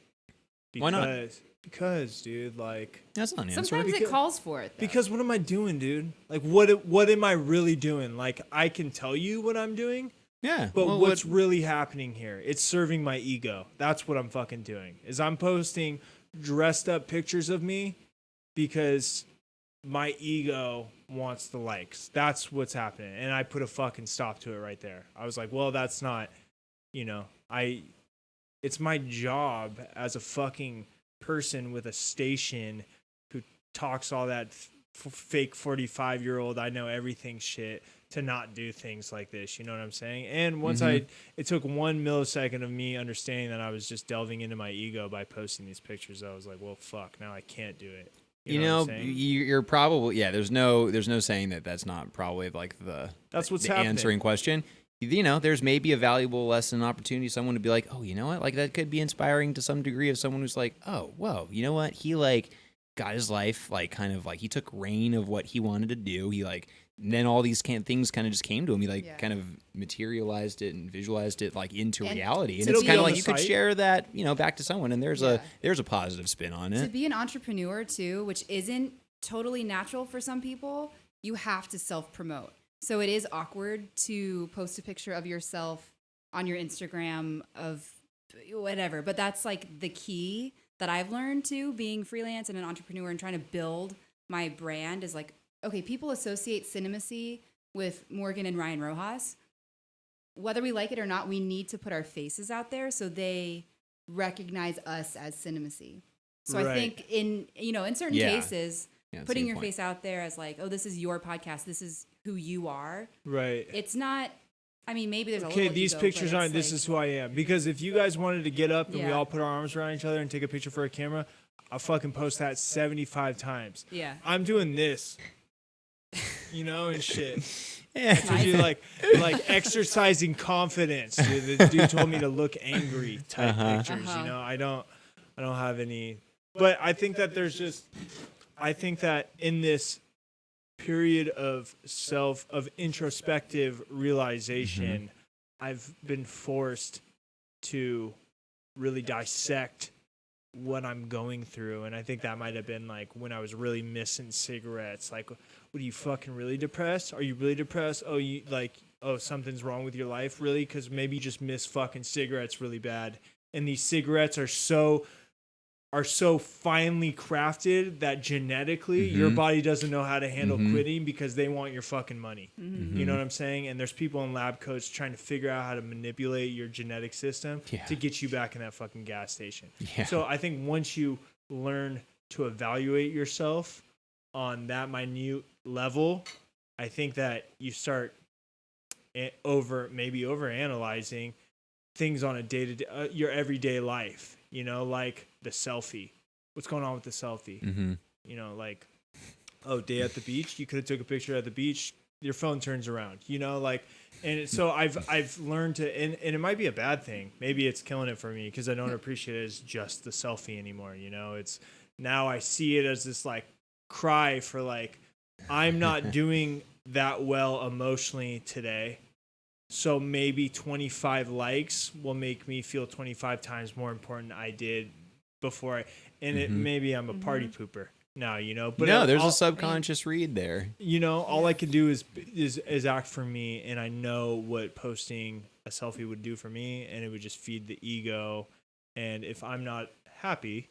Why not? Because, dude, like, that's not an answer. Sometimes it calls for it, though. Because what am I doing, dude? Like, what am I really doing? Like, I can tell you what I'm doing. Yeah. But what's really happening here? It's serving my ego. That's what I'm fucking doing. Is I'm posting dressed up pictures of me because my ego wants the likes. That's what's happening. And I put a fucking stop to it right there. I was like, well, that's not, you know, it's my job as a fucking person with a station who talks all that fake 45-year-old I know everything shit to not do things like this. You know what I'm saying? And once it took 1 millisecond of me understanding that I was just delving into my ego by posting these pictures. I was like, well, fuck, now I can't do it. You know you're probably, there's no saying that that's not probably like that's what's the happening. Answering question. You know, there's maybe a valuable lesson, opportunity, someone to be like, oh, you know what? Like, that could be inspiring to some degree of someone who's like, oh, whoa, you know what? He, like, got his life, like, kind of, like, he took reign of what he wanted to do. He, like, and then all these things kind of just came to him. He, like, kind of materialized it and visualized it, like, into reality. And it's kind of like you could share that, you know, back to someone, and there's a positive spin on it. To be an entrepreneur, too, which isn't totally natural for some people, you have to self-promote. So it is awkward to post a picture of yourself on your Instagram of whatever, but that's like the key that I've learned too, being freelance and an entrepreneur and trying to build my brand is like, okay, people associate Cinemacy with Morgan and Ryan Rojas. Whether we like it or not, we need to put our faces out there so they recognize us as Cinemacy. So Right. I think in certain cases, that's a putting good your point. face out there as like, oh, this is your podcast, this is who you are. Right. It's not. I mean, maybe there's a Okay, little these ego, pictures but aren't. it's This like, is who I am. Because if you guys wanted to get up and we Yeah. all put our arms around each other and take a picture for a camera, I'll fucking post that 75 times. Yeah. I'm doing this, and shit. Yeah. To do like exercising confidence. The dude told me to look angry type pictures. I don't have any. But I think that I think that in this period of introspective realization, I've been forced to really dissect what I'm going through. And I think that might have been like when I was really missing cigarettes. Like, what are you fucking really depressed? Are you really depressed? Oh, something's wrong with your life, really? Because maybe you just miss fucking cigarettes really bad. And these cigarettes are so finely crafted that genetically your body doesn't know how to handle quitting because they want your fucking money. You know what I'm saying? And there's people in lab coats trying to figure out how to manipulate your genetic system to get you back in that fucking gas station. Yeah. So I think once you learn to evaluate yourself on that minute level, I think that you start over analyzing things on a day-to-day, your everyday life, like the selfie. What's going on with the selfie? Like, oh, day at the beach. You could have took a picture at the beach. Your phone turns around, and so I've learned to, and it might be a bad thing. Maybe it's killing it for me because I don't appreciate it as just the selfie anymore. It's now I see it as this like cry for like, I'm not doing that well emotionally today. So maybe 25 likes will make me feel 25 times more important than I did before. Maybe I'm a party pooper now, But no, there's a subconscious read there. All I can do is act for me, and I know what posting a selfie would do for me, and it would just feed the ego. And if I'm not happy,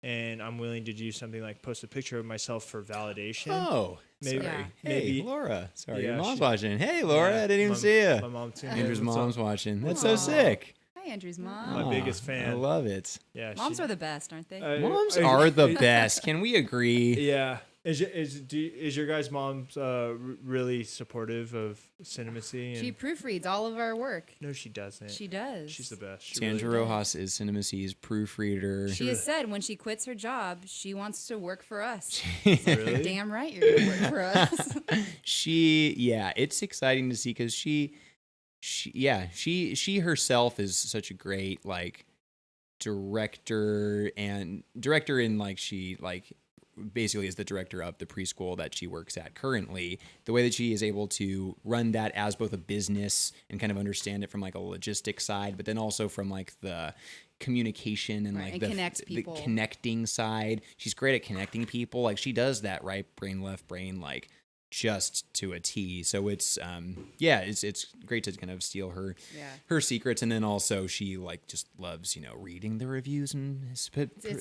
and I'm willing to do something like post a picture of myself for validation. Oh, maybe. sorry. Maybe. Hey, Laura. Sorry, Yeah, your mom's watching. Hey, Laura, I didn't even see you. My mom too. Andrew's What's mom's up? watching. That's Aw. so sick. Hi, Andrew's mom. My biggest fan. I love it. Yeah, Moms are the best, aren't they? Moms are the best. Can we agree? Yeah. Is your guys' mom's really supportive of Cinemacy? She proofreads all of our work. No, she doesn't. She does. She's the best. She Sandra really Rojas is Cinemacy's proofreader. She has said when she quits her job, she wants to work for us. Really? Damn right you're going to work for us. It's exciting to see because she herself is such a great like director in like she like basically is the director of the preschool that she works at currently. The way that she is able to run that as both a business and kind of understand it from like a logistic side, but then also from like the communication and like and the connect people. The connecting side. She's great at connecting people. Like she does that right brain, left brain, like just to a T. So it's it's great to kind of steal her secrets, and then also she like just loves reading the reviews and it's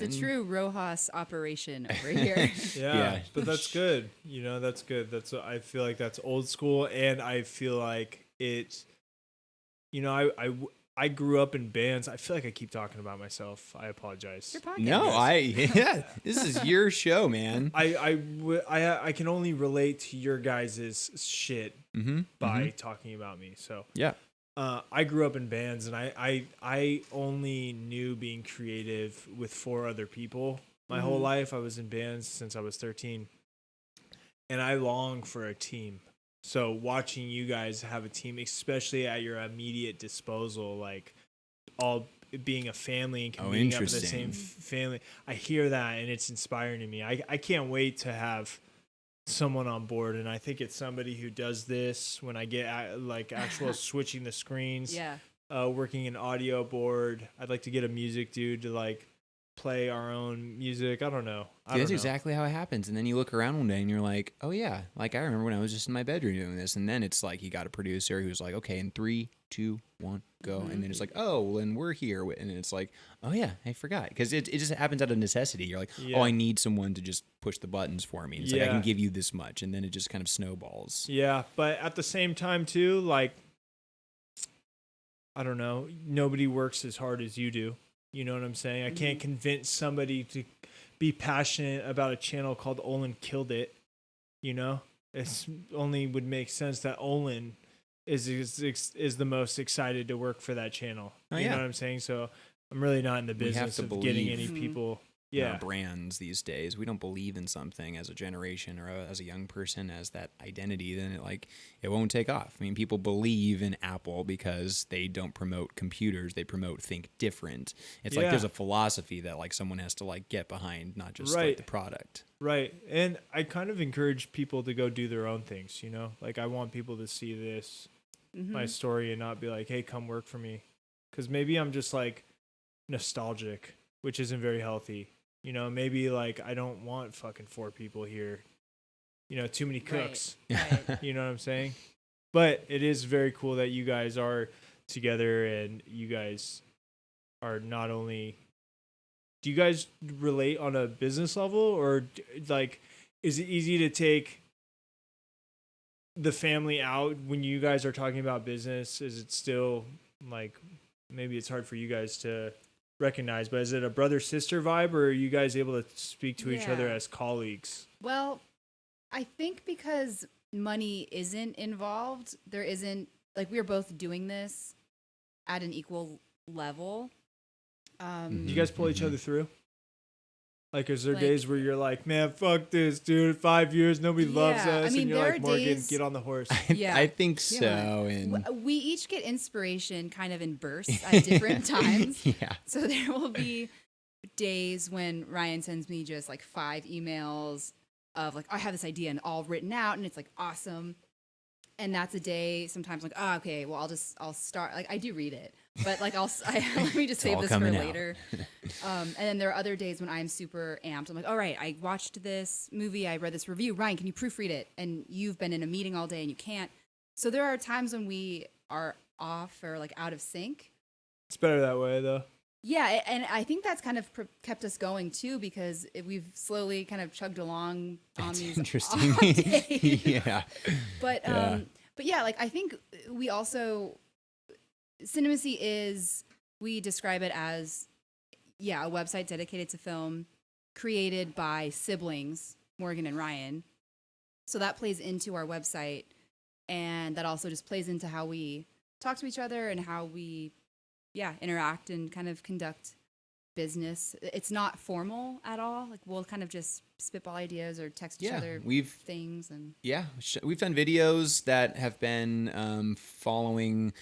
a true Rojas operation over here. Yeah, but that's good. That's good. I feel like that's old school, and I feel like it's I grew up in bands. I feel like I keep talking about myself. I apologize. Your podcast. No, this is your show, man. I can only relate to your guys' shit by talking about me. So yeah, I grew up in bands, and I only knew being creative with 4 other people my whole life. I was in bands since I was 13, and I long for a team. So watching you guys have a team, especially at your immediate disposal, like all being a family and competing up in the same family, I hear that and it's inspiring to me. I can't wait to have someone on board, and I think it's somebody who does this when I get like actual switching the screens, working an audio board. I'd like to get a music dude to like play our own music. I don't know. That's exactly how it happens. And then you look around one day and you're like, oh yeah, like I remember when I was just in my bedroom doing this. And then it's like you got a producer who's like, okay, in 3, 2, 1, go. And then it's like, oh, well, and we're here. And it's like, oh yeah, I forgot. Because it just happens out of necessity. You're like, oh, I need someone to just push the buttons for me. And it's like, I can give you this much. And then it just kind of snowballs. Yeah, but at the same time too, like I don't know, nobody works as hard as you do. You know what I'm saying? I can't convince somebody to be passionate about a channel called ollenkilledit. You know, it's only would make sense that Ollen is the most excited to work for that channel. You know what I'm saying? So I'm really not in the business of getting any people. Our brands these days. We don't believe in something as a generation or as a young person as that identity, then it won't take off. I mean, people believe in Apple because they don't promote computers; they promote think different. It's like there's a philosophy that like someone has to like get behind, not just like the product. Right, and I kind of encourage people to go do their own things. You know, like I want people to see this my story and not be like, "Hey, come work for me," because maybe I'm just like nostalgic, which isn't very healthy. You know, maybe like I don't want fucking 4 people here. You know, too many cooks. Right. You know what I'm saying? But it is very cool that you guys are together and you guys are not only. Do you guys relate on a business level, or like, is it easy to take the family out when you guys are talking about business? Is it still like maybe it's hard for you guys to recognize, but is it a brother-sister vibe, or are you guys able to speak to each other as colleagues? Well, I think because money isn't involved, there isn't, like, we're both doing this at an equal level. Do you guys pull each other through? Like, is there days where you're like, man, fuck this, dude, 5 years, nobody loves us, and you're like, Morgan, get on the horse. I think so. And we each get inspiration kind of in bursts at different times. Yeah. So there will be days when Ryan sends me just like 5 emails of like, I have this idea and all written out and it's like awesome. And that's a day sometimes like, oh, okay, well, I'll start. Like, I do read it, but like, let me just save this for later. And then there are other days when I'm super amped. I'm like, all right, I watched this movie. I read this review. Ryan, can you proofread it? And you've been in a meeting all day and you can't. So there are times when we are off or like out of sync. It's better that way though. Yeah. And I think that's kind of kept us going too, because we've slowly kind of chugged along on these interesting. off days. Yeah. But yeah, like I think we also, Cinemacy we describe it as, a website dedicated to film created by siblings, Morgan and Ryan. So that plays into our website, and that also just plays into how we talk to each other and how we, interact and kind of conduct business. It's not formal at all. Like we'll kind of just spitball ideas or text each other things. And we've done videos that have been following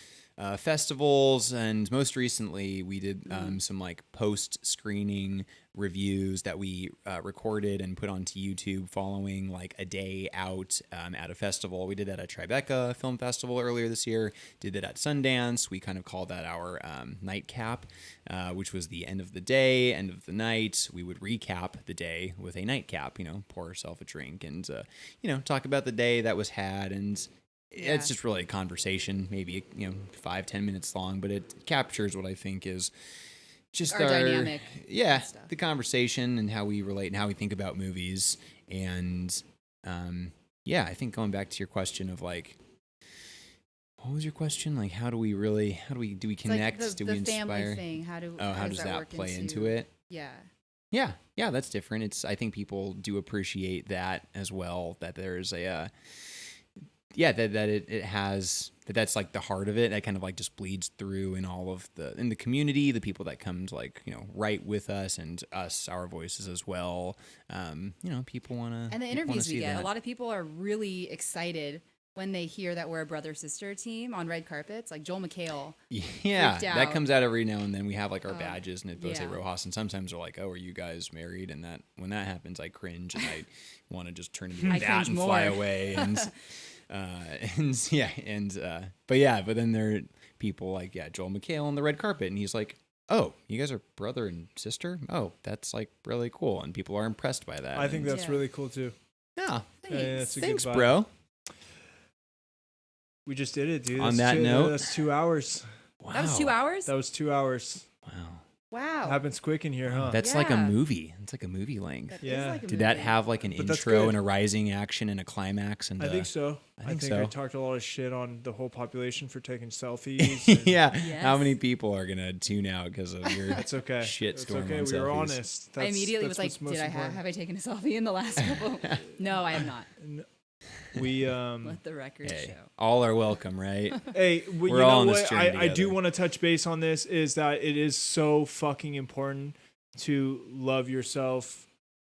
festivals, and most recently we did some like post-screening reviews that we recorded and put onto YouTube following like a day out at a festival. We did that at Tribeca Film Festival earlier this year, did that at Sundance. We kind of called that our nightcap, which was the end of the day, end of the night. We would recap the day with a nightcap, pour yourself a drink and, talk about the day that was had. And it's just really a conversation, maybe 5-10 minutes long, but it captures what I think is just our dynamic. The conversation and how we relate and how we think about movies. And I think going back to your question of like, what was your question? Like, do we connect? Like do we inspire? Family thing. How does that play into it? Yeah, that's different. I think people do appreciate that as well, that there's a that's like the heart of it. That kind of like just bleeds through in all of in the community, the people that come to like, write with us and us, our voices as well. People want to, and the interviews we get, a lot of people are really excited when they hear that we're a brother-sister team on red carpets. Like Joel McHale. Yeah, that comes out every now and then. We have like our badges and it both say Rojas, and sometimes they're like, oh, are you guys married? And that when that happens, I cringe and I want to just turn into that and fly away. And but then there are people like Joel McHale on the red carpet, and he's like, oh, you guys are brother and sister? Oh, that's like really cool, and people are impressed by that. I think that's really cool too. Yeah, thanks, thanks bro. We just did it, dude. On that note, that's 2 hours. Wow, that was 2 hours. That was 2 hours. Wow. Wow. Happens quick in here, huh? That's like a Yeah. movie. It's like a movie length. That is Yeah. like a Did that movie. have like an But that's intro good. and a rising action and a climax? And I think so. I think I so. talked a lot of shit on the whole population for taking selfies. And yeah. Yes. How many people are gonna tune out because of your That's okay. shit That's storm okay. on We were selfies? honest. I immediately that's was like, what's most did I important. have I taken a selfie in the last couple? No, I have not. We Let the record Hey, show. all are welcome, right? Hey, well, We're you all know on this what? journey I do together. want to touch base on this is that it is so fucking important to love yourself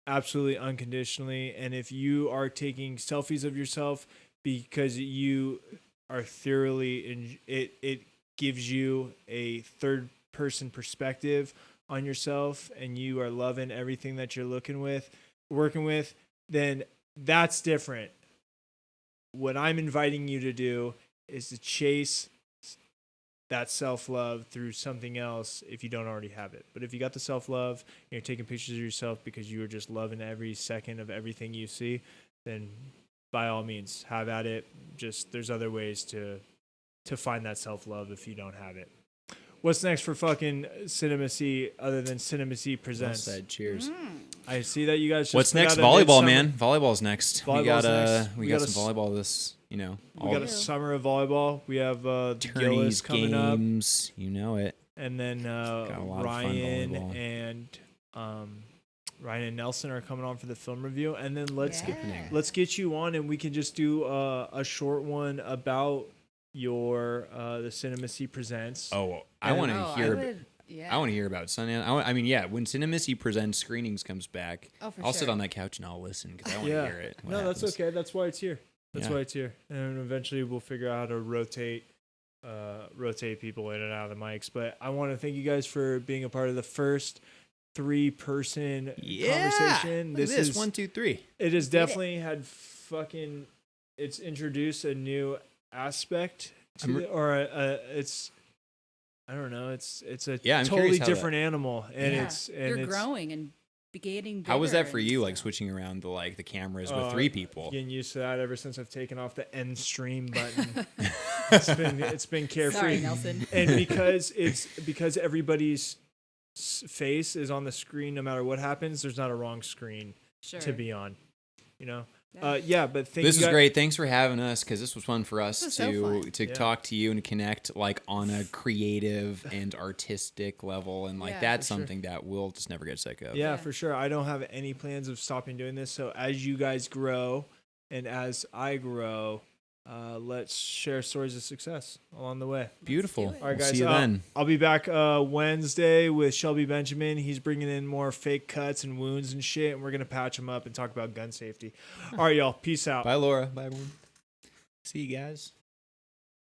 absolutely unconditionally. And if you are taking selfies of yourself because you are thoroughly it gives you a third person perspective on yourself and you are loving everything that you're working with, then that's different. What I'm inviting you to do is to chase that self-love through something else if you don't already have it. But if you got the self-love and you're taking pictures of yourself because you are just loving every second of everything you see, then by all means, have at it. Just there's other ways to find that self-love if you don't have it. What's next for fucking Cinemacy other than Cinemacy Well Presents? said. Cheers. I see that you guys just What's put next? out a Volleyball, midsummer- man. Volleyball's next. Volleyball's next. We got some volleyball this. We all got a summer of volleyball. We have the Gillis tourneys, coming up. games. You know it. And then a lot of fun Ryan volleyball. and Ryan and Nelson are coming on for the film review. And then let's Yeah. get you on and we can just do a short one about your the Cinemacy Presents. Oh, I And- want to Oh, hear. yeah. I want to hear about Sundance. I mean, yeah, when Cinemacy Presents screenings comes back, Oh, for I'll sit sure. on that couch and I'll listen because I want to Yeah. hear it. what No, that's happens. okay. That's why it's here. That's Yeah. why it's here. And eventually we'll figure out how to rotate people in and out of the mics. But I want to thank you guys for being a part of the first 3-person Yeah. conversation. Look at this 1, 2, 3. It has definitely had it's introduced a new aspect to it's I don't know, it's a Yeah, I'm totally curious how different animal and Yeah. it's You're growing and getting How was that bigger for and you? Like stuff. switching around the cameras Oh, with 3 people. getting used to that ever since I've taken off the end stream button. it's been carefree. Sorry, Nelson. And because everybody's face is on the screen no matter what happens, there's not a wrong screen Sure. to be on, you know. Yeah. But thank This you was guys. great. Thanks for having us because this was fun for us This was so fun. to Yeah. talk to you and connect like on a creative and artistic level, and like Yeah, that's for sure. something that we'll just never get sick of. Yeah, Yeah. for sure. I don't have any plans of stopping doing this. So as you guys grow and as I grow, let's share stories of success along the way. Beautiful. do it. All right, We'll guys. see you then. I'll be back Wednesday with Shelby Benjamin. He's bringing in more fake cuts and wounds and shit, and we're gonna patch them up and talk about gun safety. All right, y'all. Peace out. Bye, Laura. Bye, everyone. See you guys.